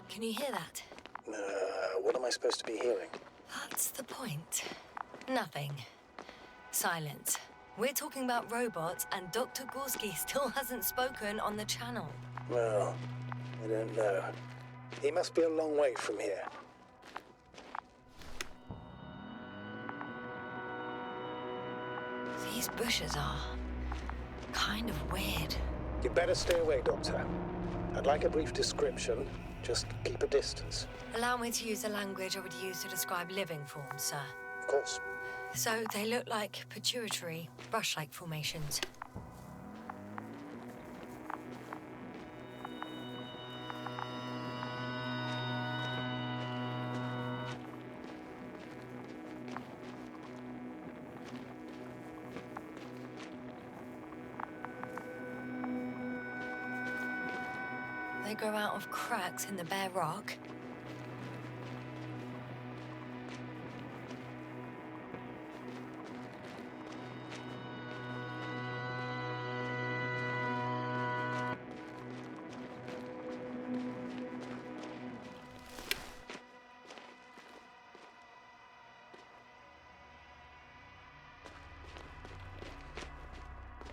Can you hear that? What am I supposed to be hearing? That's the point. Nothing. Silence. We're talking about robots, and Dr. Gorski still hasn't spoken on the channel. Well, I don't know. He must be a long way from here. These bushes are kind of weird. You'd better stay away, Doctor. I'd like a brief description. Just keep a distance. Allow me to use the language I would use to describe living forms, sir. Of course. So they look like pituitary, brush-like formations. They grow out of cracks in the bare rock.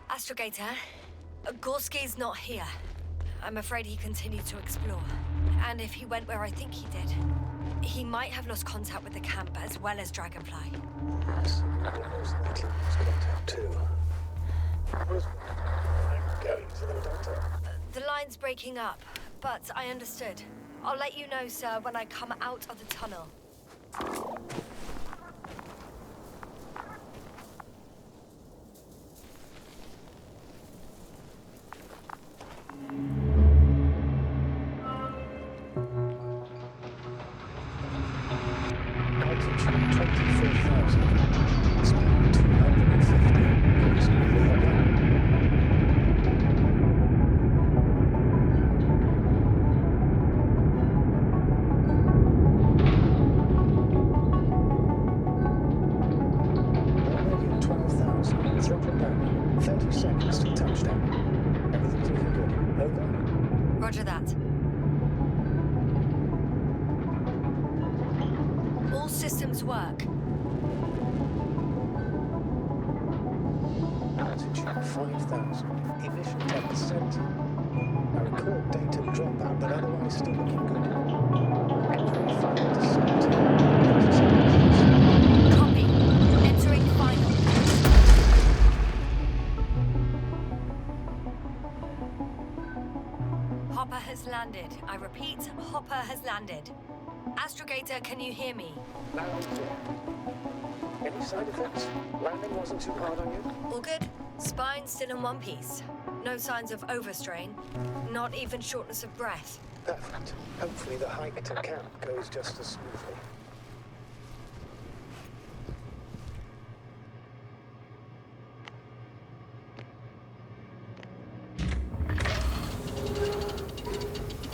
Astrogator, Gorski's not here. I'm afraid he continued to explore. And if he went where I think he did, he might have lost contact with the camp as well as Dragonfly. Yes, most likely lost contact too. I'm going to the doctor. The line's breaking up, but I understood. I'll let you know, sir, when I come out of the tunnel. Altitude 24,000. Speed 250. Goes really up. 12,000. Throttle down. 30 seconds to touchdown. Everything's looking good. Over. Roger that. All systems work. Altitude 5,000. Ignition 10%. I record data dropout, but otherwise still looking good. Entering final descent. 30 seconds. Copy. Entering final. Hopper has landed. I repeat, Hopper has landed. Astrogator, can you hear me? Loud and clear. Any side effects? Landing wasn't too hard on you? All good? Spine still in one piece. No signs of overstrain. Not even shortness of breath. Perfect. Hopefully the hike to camp goes just as smoothly.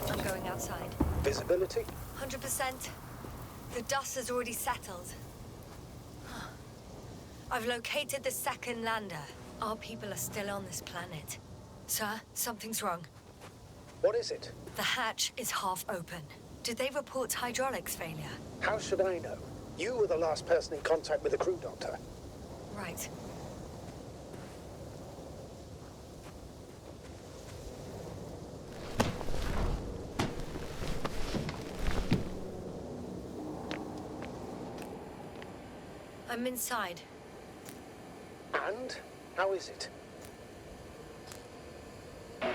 I'm going outside. Visibility? 100%. The dust has already settled. I've located the second lander. Our people are still on this planet. Sir, something's wrong. What is it? The hatch is half open. Did they report hydraulics failure? How should I know? You were the last person in contact with the crew doctor. Right. I'm inside. And? How is it?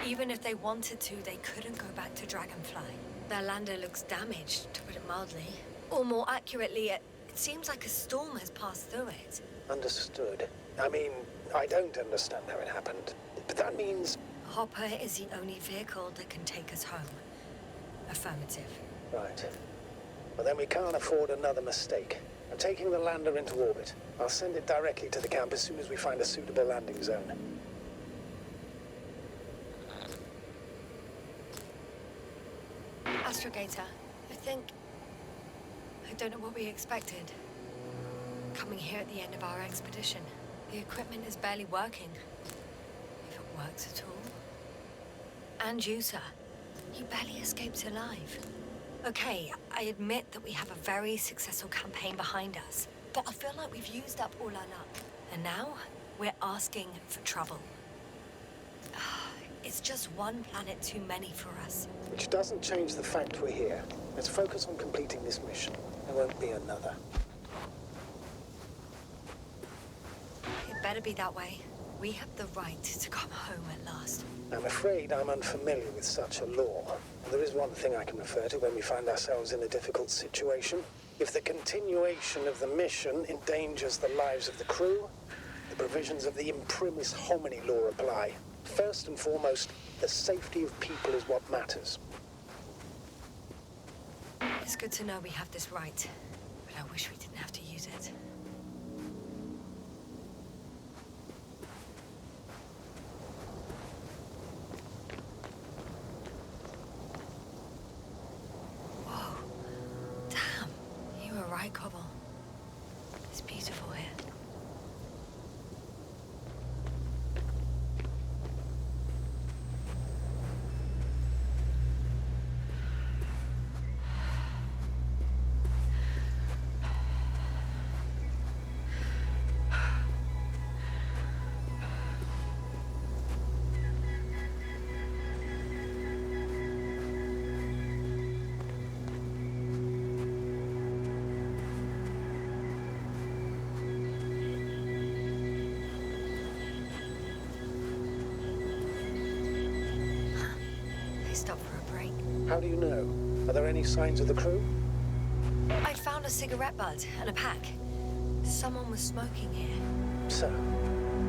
Even if they wanted to, they couldn't go back to Dragonfly. Their lander looks damaged, to put it mildly. Or more accurately, it seems like a storm has passed through it. Understood. I mean, I don't understand how it happened. But that means... Hopper is the only vehicle that can take us home. Affirmative. Right. Well, then we can't afford another mistake. I'm taking the lander into orbit. I'll send it directly to the camp as soon as we find a suitable landing zone. Astrogator, I don't know what we expected. Coming here at the end of our expedition. The equipment is barely working. If it works at all. And you, sir. You barely escaped alive. Okay, I admit that we have a very successful campaign behind us, but I feel like we've used up all our luck. And now, we're asking for trouble. It's just one planet too many for us. Which doesn't change the fact we're here. Let's focus on completing this mission. There won't be another. It better be that way. We have the right to come home at last. I'm afraid I'm unfamiliar with such a law. There is one thing I can refer to when we find ourselves in a difficult situation. If the continuation of the mission endangers the lives of the crew, the provisions of the imprimis homini law apply. First and foremost, the safety of people is what matters. It's good to know we have this right, but I wish we didn't have to use it. Whoa. Damn. You were right, Cobble. It's beautiful here. How do you know? Are there any signs of the crew? I found a cigarette butt and a pack. Someone was smoking here, So,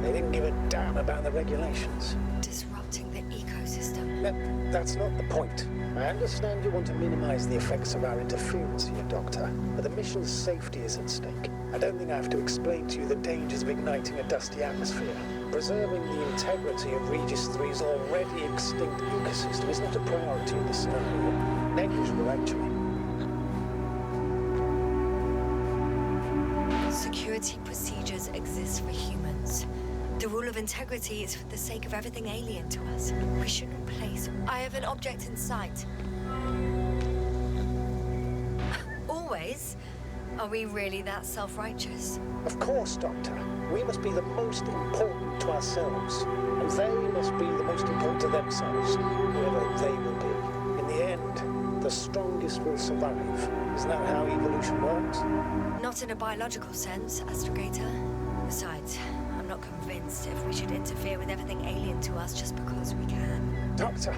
they didn't give a damn about the regulations. disrupting the ecosystem. That's not the point. I understand you want to minimize the effects of our interference here, Doctor, but the mission's safety is at stake. I don't think I have to explain to you the dangers of igniting a dusty atmosphere. Preserving the integrity of Regis 3's already extinct ecosystem is not a priority in this scenario. Negligible, actually. Security procedures exist for humans. The rule of integrity is for the sake of everything alien to us. We shouldn't place... I have an object in sight. Always? Are we really that self-righteous? Of course, Doctor. We must be the most important to ourselves, and they must be the most important to themselves, whoever they will be. In the end, the strongest will survive. Isn't that how evolution works? Not in a biological sense, Astrogator. Besides, I'm not convinced if we should interfere with everything alien to us just because we can. Doctor,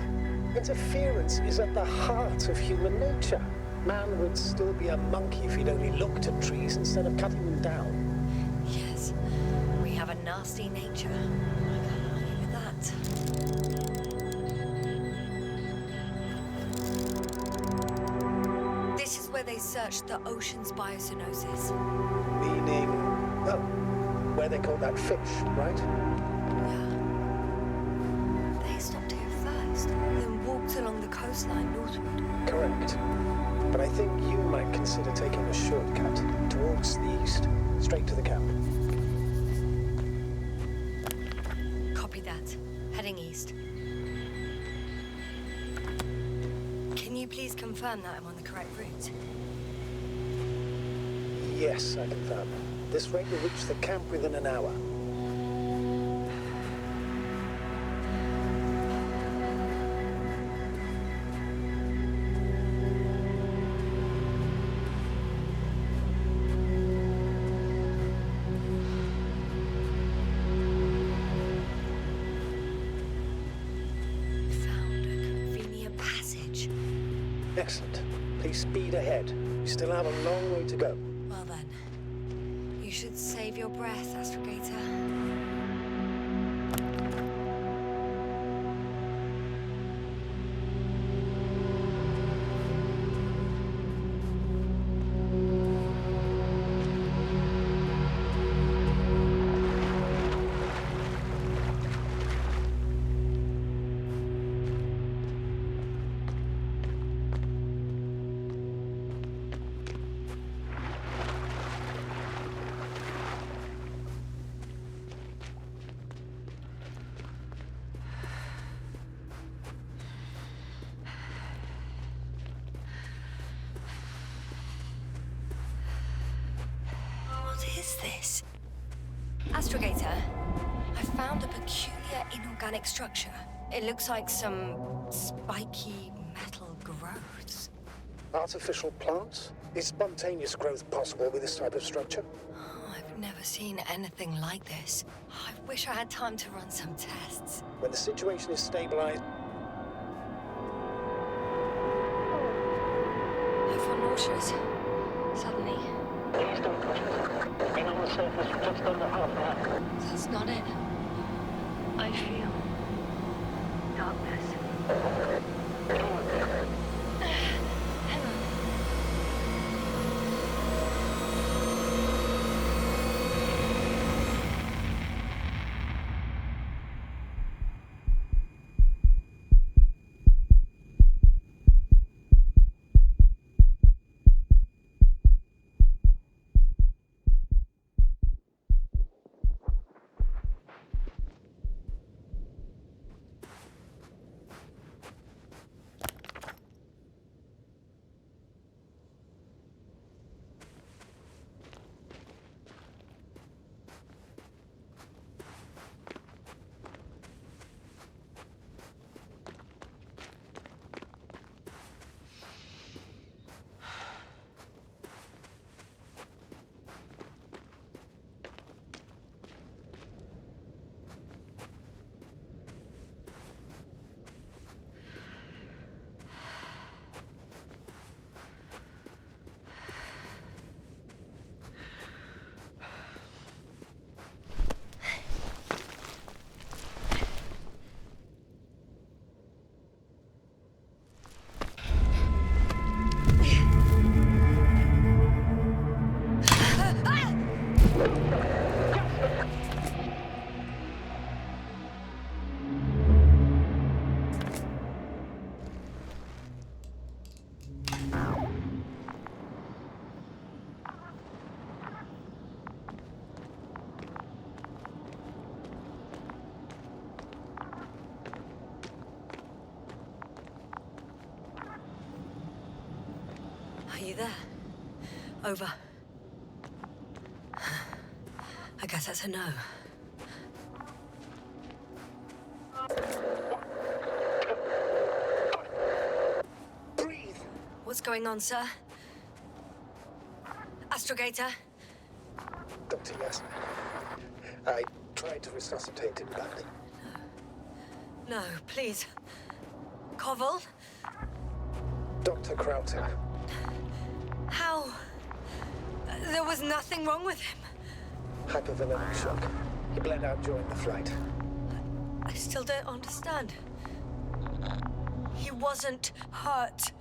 interference is at the heart of human nature. Man would still be a monkey if he'd only looked at trees instead of cutting them down. Yes, we have a nasty nature. I can't argue with that. This is where they searched the ocean's biocenosis. Meaning, oh, where they caught that fish, right? Yeah. They stopped here first, then walked along the coastline northward. Correct. But I think you might consider taking a shortcut towards the east, straight to the camp. Copy that. Heading east. Can you please confirm that I'm on the correct route? Yes, I confirm. This rate will reach the camp within an hour. Found a convenient passage. Excellent. Please speed ahead. We still have a long way to go. Well then, you should save your breath, Astrogator. What is this? Astrogator, I found a peculiar inorganic structure. It looks like some spiky metal growths. Artificial plants? Is spontaneous growth possible with this type of structure? Oh, I've never seen anything like this. I wish I had time to run some tests. When the situation is stabilized, I feel nauseous. Suddenly. Please don't push me. Been on the surface for just under half an hour. That's not it. I feel darkness. Come on. Hang on. Are you there? Over. I guess that's a no. Breathe! What's going on, sir? Astrogator? Dr. Yasna. I tried to resuscitate him, but... No, please. Koval? Dr. Krauter. How? There was nothing wrong with him. Hypervolemic shock. He bled out during the flight. I still don't understand. He wasn't hurt.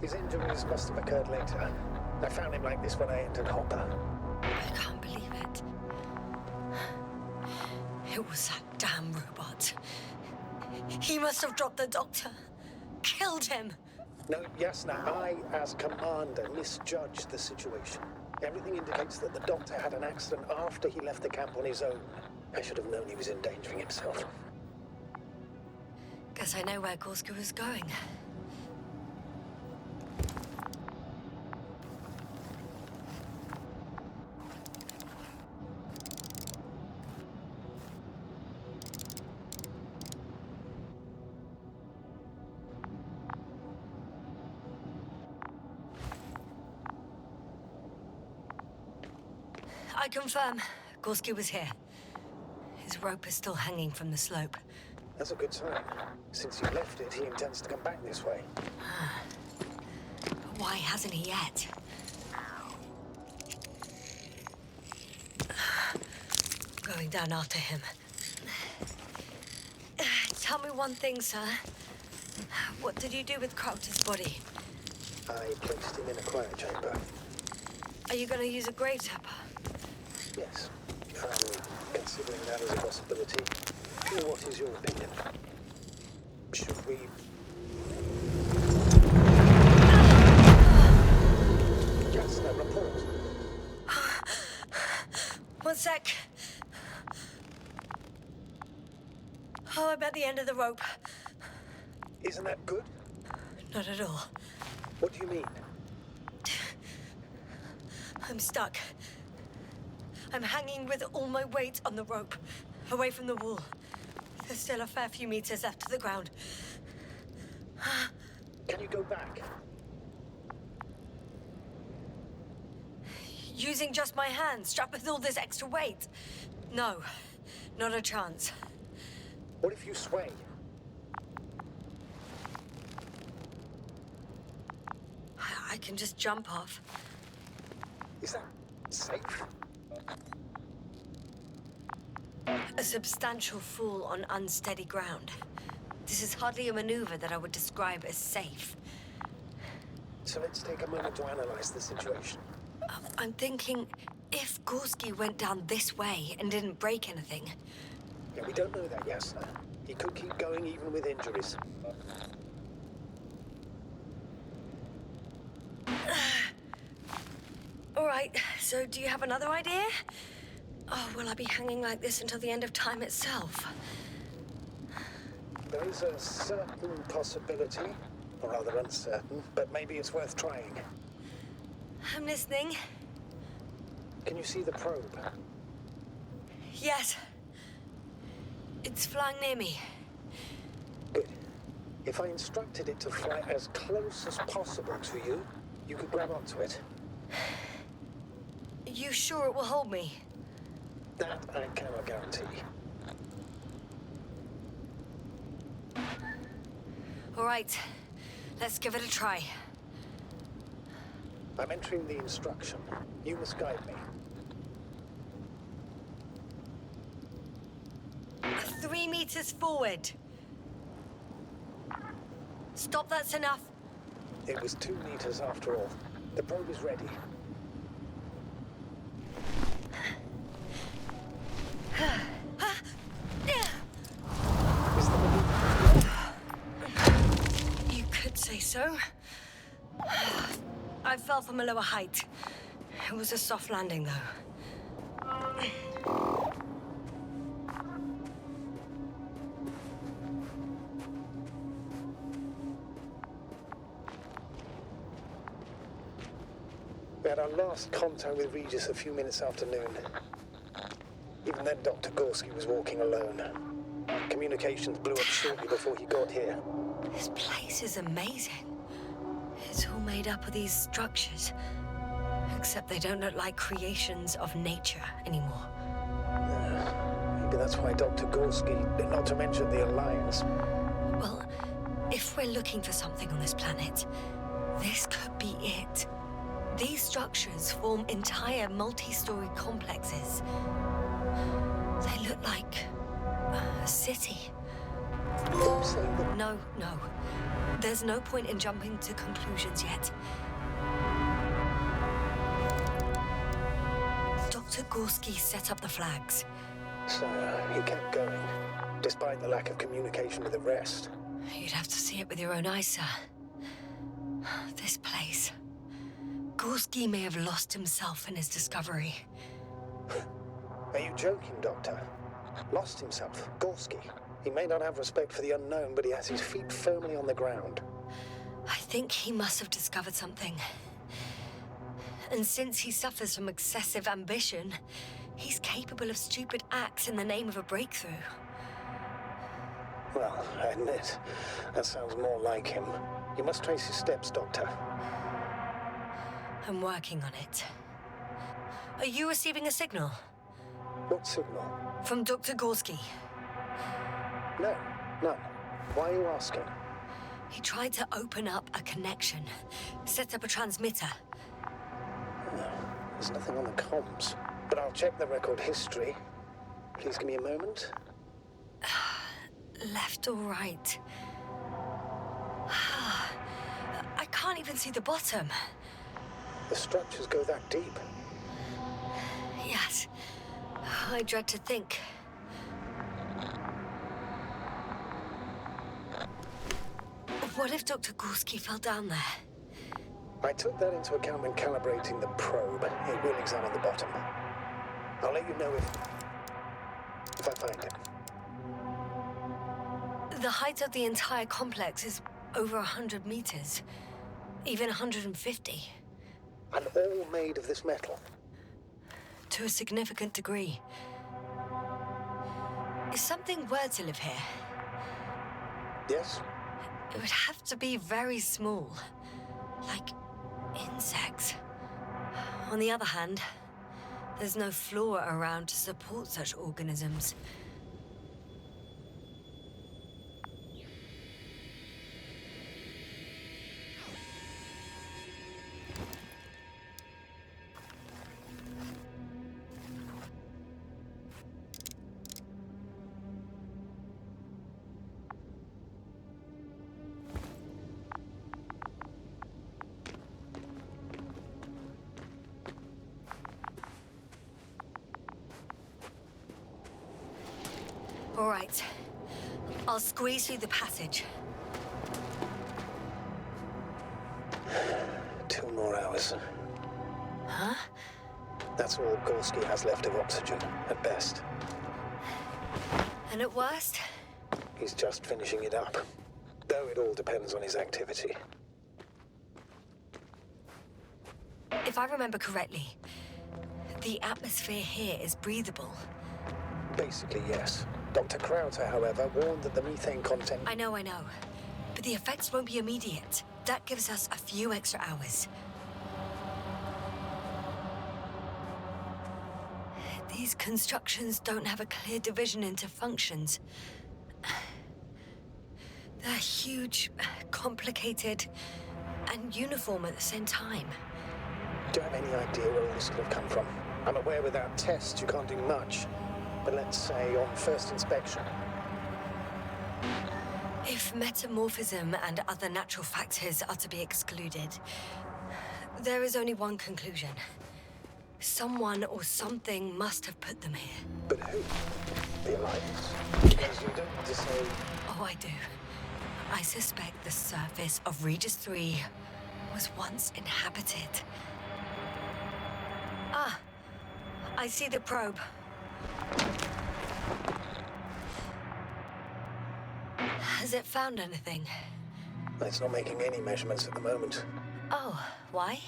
His injuries must have occurred later. I found him like this when I entered Hopper. I can't believe it. It was that damn robot. He must have dropped the doctor. Killed him. No, Yasna, I, as commander, misjudged the situation. Everything indicates that the doctor had an accident after he left the camp on his own. I should have known he was endangering himself. Guess I know where Gorski was going. I confirm, Gorski was here. His rope is still hanging from the slope. That's a good sign. Since you left it, he intends to come back this way. But why hasn't he yet? Going down after him. Tell me one thing, sir. What did you do with Krauter's body? I placed him in a cryochamber. Are you going to use a grave tapper? Yes. Considering that as a possibility, what is your opinion? Should we... Yasna, report. One sec. Oh, I'm at the end of the rope. Isn't that good? Not at all. What do you mean? I'm stuck. I'm hanging with all my weight on the rope, away from the wall. There's still a fair few meters left to the ground. Can you go back? Using just my hands, strapped with all this extra weight? No, not a chance. What if you sway? I can just jump off. Is that safe? A substantial fall on unsteady ground. This is hardly a maneuver that I would describe as safe. So let's take a moment to analyze the situation. I'm thinking, if Gorski went down this way and didn't break anything... Yeah, we don't know that, Yasna. He could keep going even with injuries. All right, so do you have another idea? Oh, will I be hanging like this until the end of time itself? There is a certain possibility, or rather uncertain, but maybe it's worth trying. I'm listening. Can you see the probe? Yes. It's flying near me. Good. If I instructed it to fly as close as possible to you, you could grab onto it. Are you sure it will hold me? That I cannot guarantee. All right, let's give it a try. I'm entering the instruction. You must guide me. 3 meters forward. Stop, that's enough. It was 2 meters after all. The probe is ready. Is the maneuver? You could say so. I fell from a lower height. It was a soft landing, though. We had our last contact with Regis a few minutes after noon. Even then, Dr. Gorski was walking alone. Communications blew up shortly before he got here. This place is amazing. It's all made up of these structures. Except they don't look like creations of nature anymore. Maybe that's why Dr. Gorski, not to mention the Alliance. Well, if we're looking for something on this planet, this could be it. These structures form entire multi-story complexes. They look like a city. I'm saying that No. There's no point in jumping to conclusions yet. Dr. Gorski set up the flags. so he kept going, despite the lack of communication with the rest. You'd have to see it with your own eyes, sir. This place. Gorski may have lost himself in his discovery. Are you joking, Doctor? Lost himself, Gorski. He may not have respect for the unknown, but he has his feet firmly on the ground. I think he must have discovered something. And since he suffers from excessive ambition, he's capable of stupid acts in the name of a breakthrough. Well, I admit, that sounds more like him. You must trace his steps, Doctor. I'm working on it. Are you receiving a signal? What signal? From Dr. Gorski. No, none. Why are you asking? He tried to open up a connection, set up a transmitter. There's nothing on the comms, but I'll check the record history. Please give me a moment. Left or right? I can't even see the bottom. The structures go that deep. Yes, I dread to think. What if Dr. Gorski fell down there? I took that into account when calibrating the probe. It will examine the bottom. I'll let you know if I find it. The height of the entire complex is over 100 meters, even 150. And all made of this metal. To a significant degree. If something were to live here, Yes? it would have to be very small, like insects. On the other hand, there's no flora around to support such organisms. All right. I'll squeeze through the passage. 2 more hours. Huh? That's all Gorski has left of oxygen, at best. And at worst? He's just finishing it up. Though it all depends on his activity. If I remember correctly, the atmosphere here is breathable. Basically, yes. Dr. Krauter, however, warned that the methane content... I know. But the effects won't be immediate. That gives us a few extra hours. These constructions don't have a clear division into functions. They're huge, complicated, and uniform at the same time. Do you have any idea where all this could have come from? I'm aware without tests you can't do much. But let's say on first inspection. If metamorphism and other natural factors are to be excluded, there is only one conclusion. Someone or something must have put them here. But who? The Alliance? Because you don't need to say... Oh, I do. I suspect the surface of Regis 3 was once inhabited. Ah, I see the probe. Has it found anything? It's not making any measurements at the moment. Oh, why?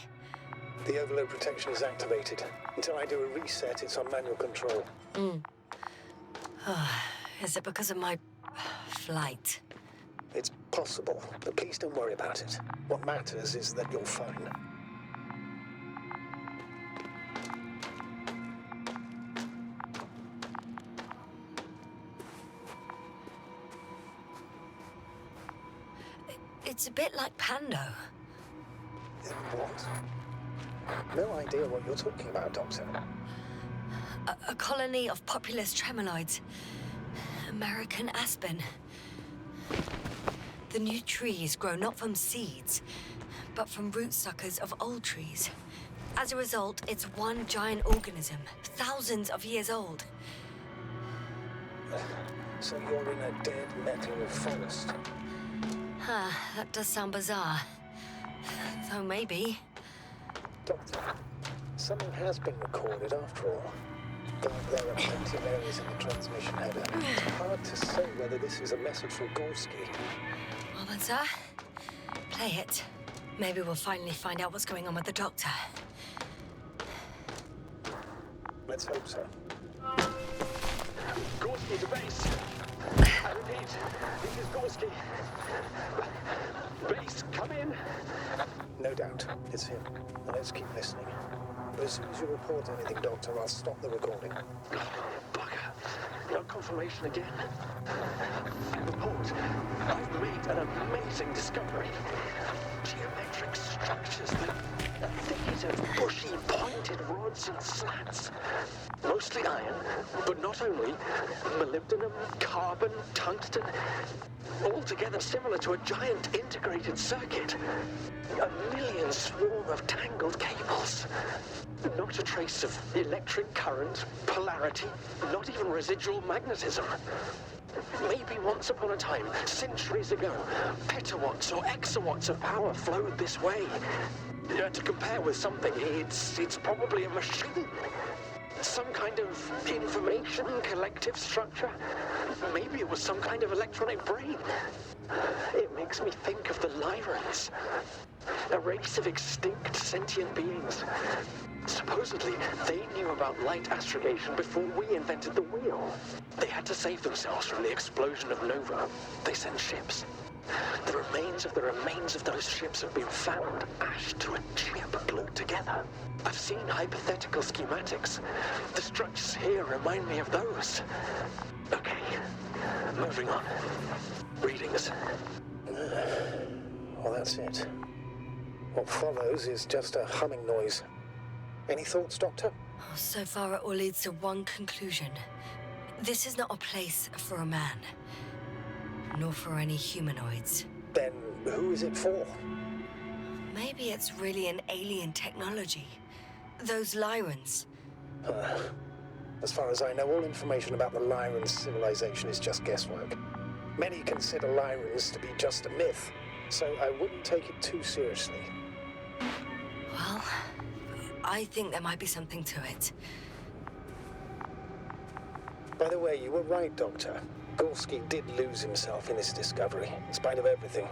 The overload protection is activated. Until I do a reset, it's on manual control. Is it because of my flight? It's possible, but please don't worry about it. What matters is that you're fine. It's a bit like Pando. What? No idea what you're talking about, Doctor. A colony of populous tremoloids. American aspen. The new trees grow not from seeds, but from root suckers of old trees. As a result, it's one giant organism, thousands of years old. So you're in a dead metal forest. That does sound bizarre. Though maybe. Doctor, something has been recorded after all. But there are plenty of areas in the transmission header. It's hard to say whether this is a message from Gorski. Well then, sir, play it. Maybe we'll finally find out what's going on with the Doctor. Let's hope so. Gorski to base. I repeat, this is Gorski. Base, come in. No doubt, it's him. Now let's keep listening. But as soon as you report anything, Doctor, I'll stop the recording. Bugger. No confirmation again. Report. I've made an amazing discovery. Geometric structures, a thicket of bushy, pointed rods and slats. Mostly iron, but not only. Molybdenum, carbon, tungsten. Altogether similar to a giant integrated circuit. A million swarm of tangled cables. Not a trace of electric current, polarity, not even residual magnetism. Maybe once upon a time, centuries ago, petawatts or exawatts of power flowed this way. To compare with something, it's probably a machine. Some kind of information collective structure. Maybe it was some kind of electronic brain. It makes me think of the Lyrans, a race of extinct sentient beings. Supposedly, they knew about light astrogation before we invented the wheel. They had to save themselves from the explosion of Nova. They sent ships. The remains of those ships have been found, ashed to a chip glued together. I've seen hypothetical schematics. The structures here remind me of those. Okay, moving on. Readings. Well, that's it. What follows is just a humming noise. Any thoughts, Doctor? So far, it all leads to one conclusion. This is not a place for a man. Nor for any humanoids. Then who is it for? Maybe it's really an alien technology. Those Lyrans. As far as I know, all information about the Lyran civilization is just guesswork. Many consider Lyrans to be just a myth, so I wouldn't take it too seriously. Well, I think there might be something to it. By the way, you were right, Doctor. Gorski did lose himself in his discovery, in spite of everything.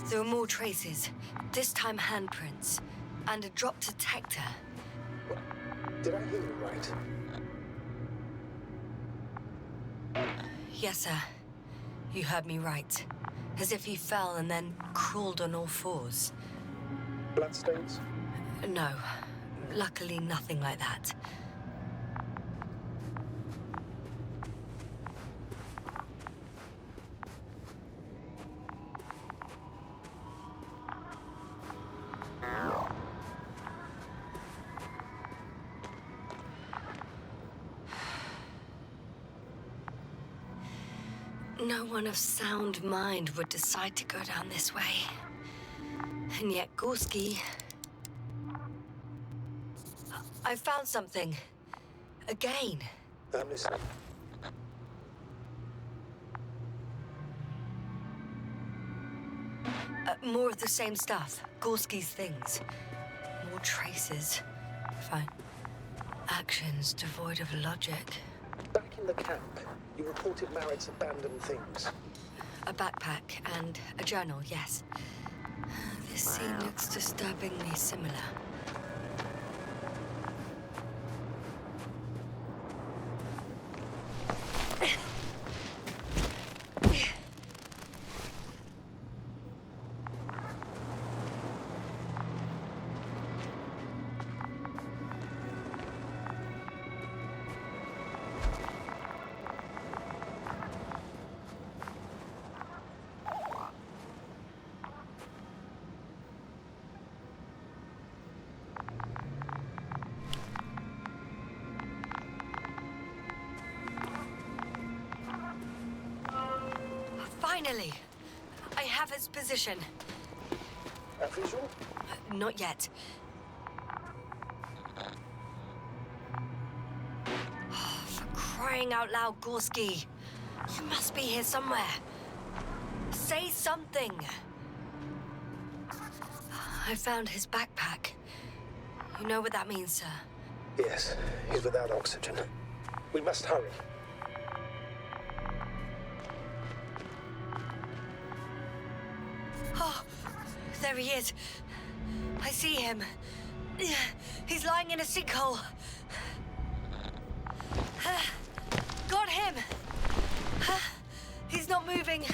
There are more traces, this time handprints, and a drop detector. Did I hear you right? Yes, sir. You heard me right. As if he fell and then crawled on all fours. Bloodstains? No. Luckily, nothing like that. No one of sound mind would decide to go down this way. And yet Gorski... I found something. Again. I'm listening. More of the same stuff. Gorski's things. More traces. Fine. Actions devoid of logic. Back in the camp, you reported Marritt's abandoned things. A backpack and a journal, yes. This scene looks disturbingly similar. Finally! I have its position. Visual? Not yet. For crying out loud, Gorski. You must be here somewhere. Say something. I found his backpack. You know what that means, sir? Yes, he's without oxygen. We must hurry. Oh, there he is. I see him. He's lying in a sinkhole. Got him. He's not moving.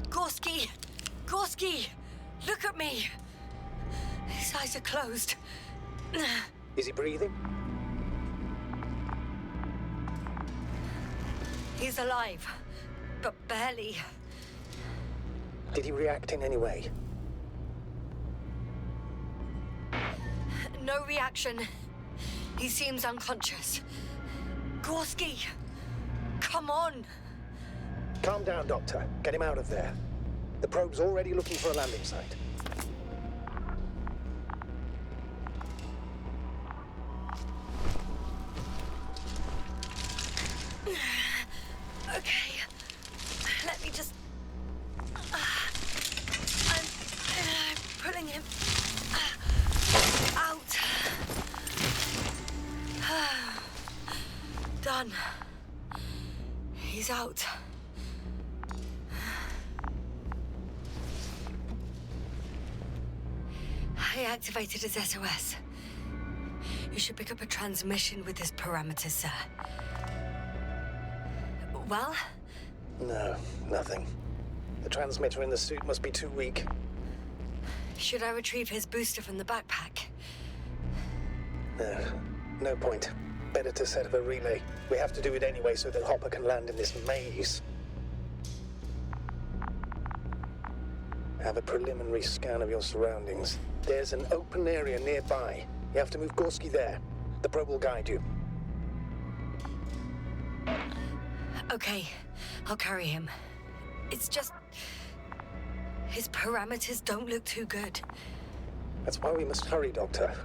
Gorski! Gorski! Look at me! His eyes are closed. Is he breathing? He's alive, but barely. Did he react in any way? No reaction. He seems unconscious. Gorski! Come on! Calm down, Doctor. Get him out of there. The probe's already looking for a landing site. Okay. Let me just... I'm pulling him out. Done. He's out. I activated his SOS. You should pick up a transmission with his parameters, sir. Well? No, nothing. The transmitter in the suit must be too weak. Should I retrieve his booster from the backpack? No point. Better to set up a relay. We have to do it anyway so that Hopper can land in this maze. Have a preliminary scan of your surroundings. There's an open area nearby. You have to move Gorski there. The probe will guide you. Okay, I'll carry him. It's just... his parameters don't look too good. That's why we must hurry, Doctor.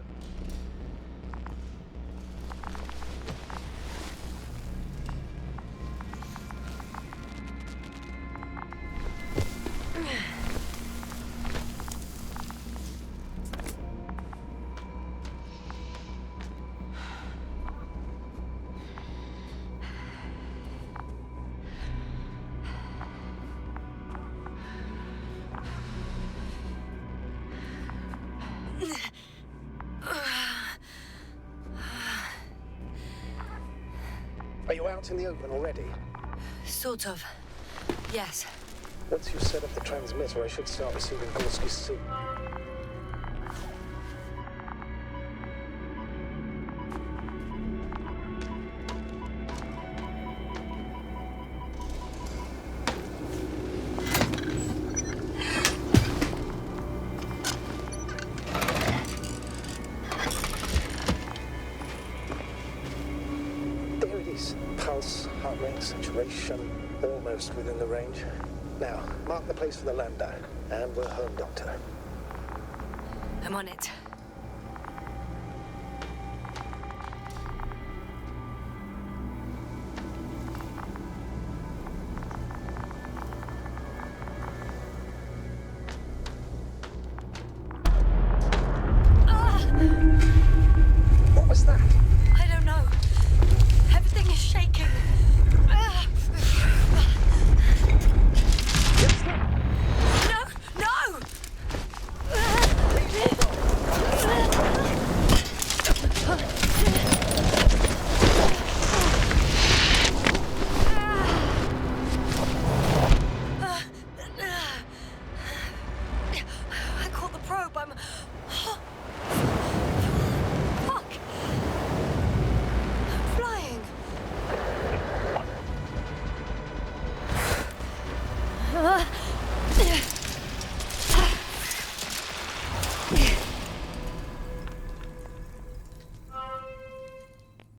Are you out in the open already? Sort of. Yes. Once you set up the transmitter, I should start receiving Gorski's suit. There it is. Pulse, heart rate, saturation, almost within the range. Now, mark the place for the lander, and we're home, Doctor. I'm on it.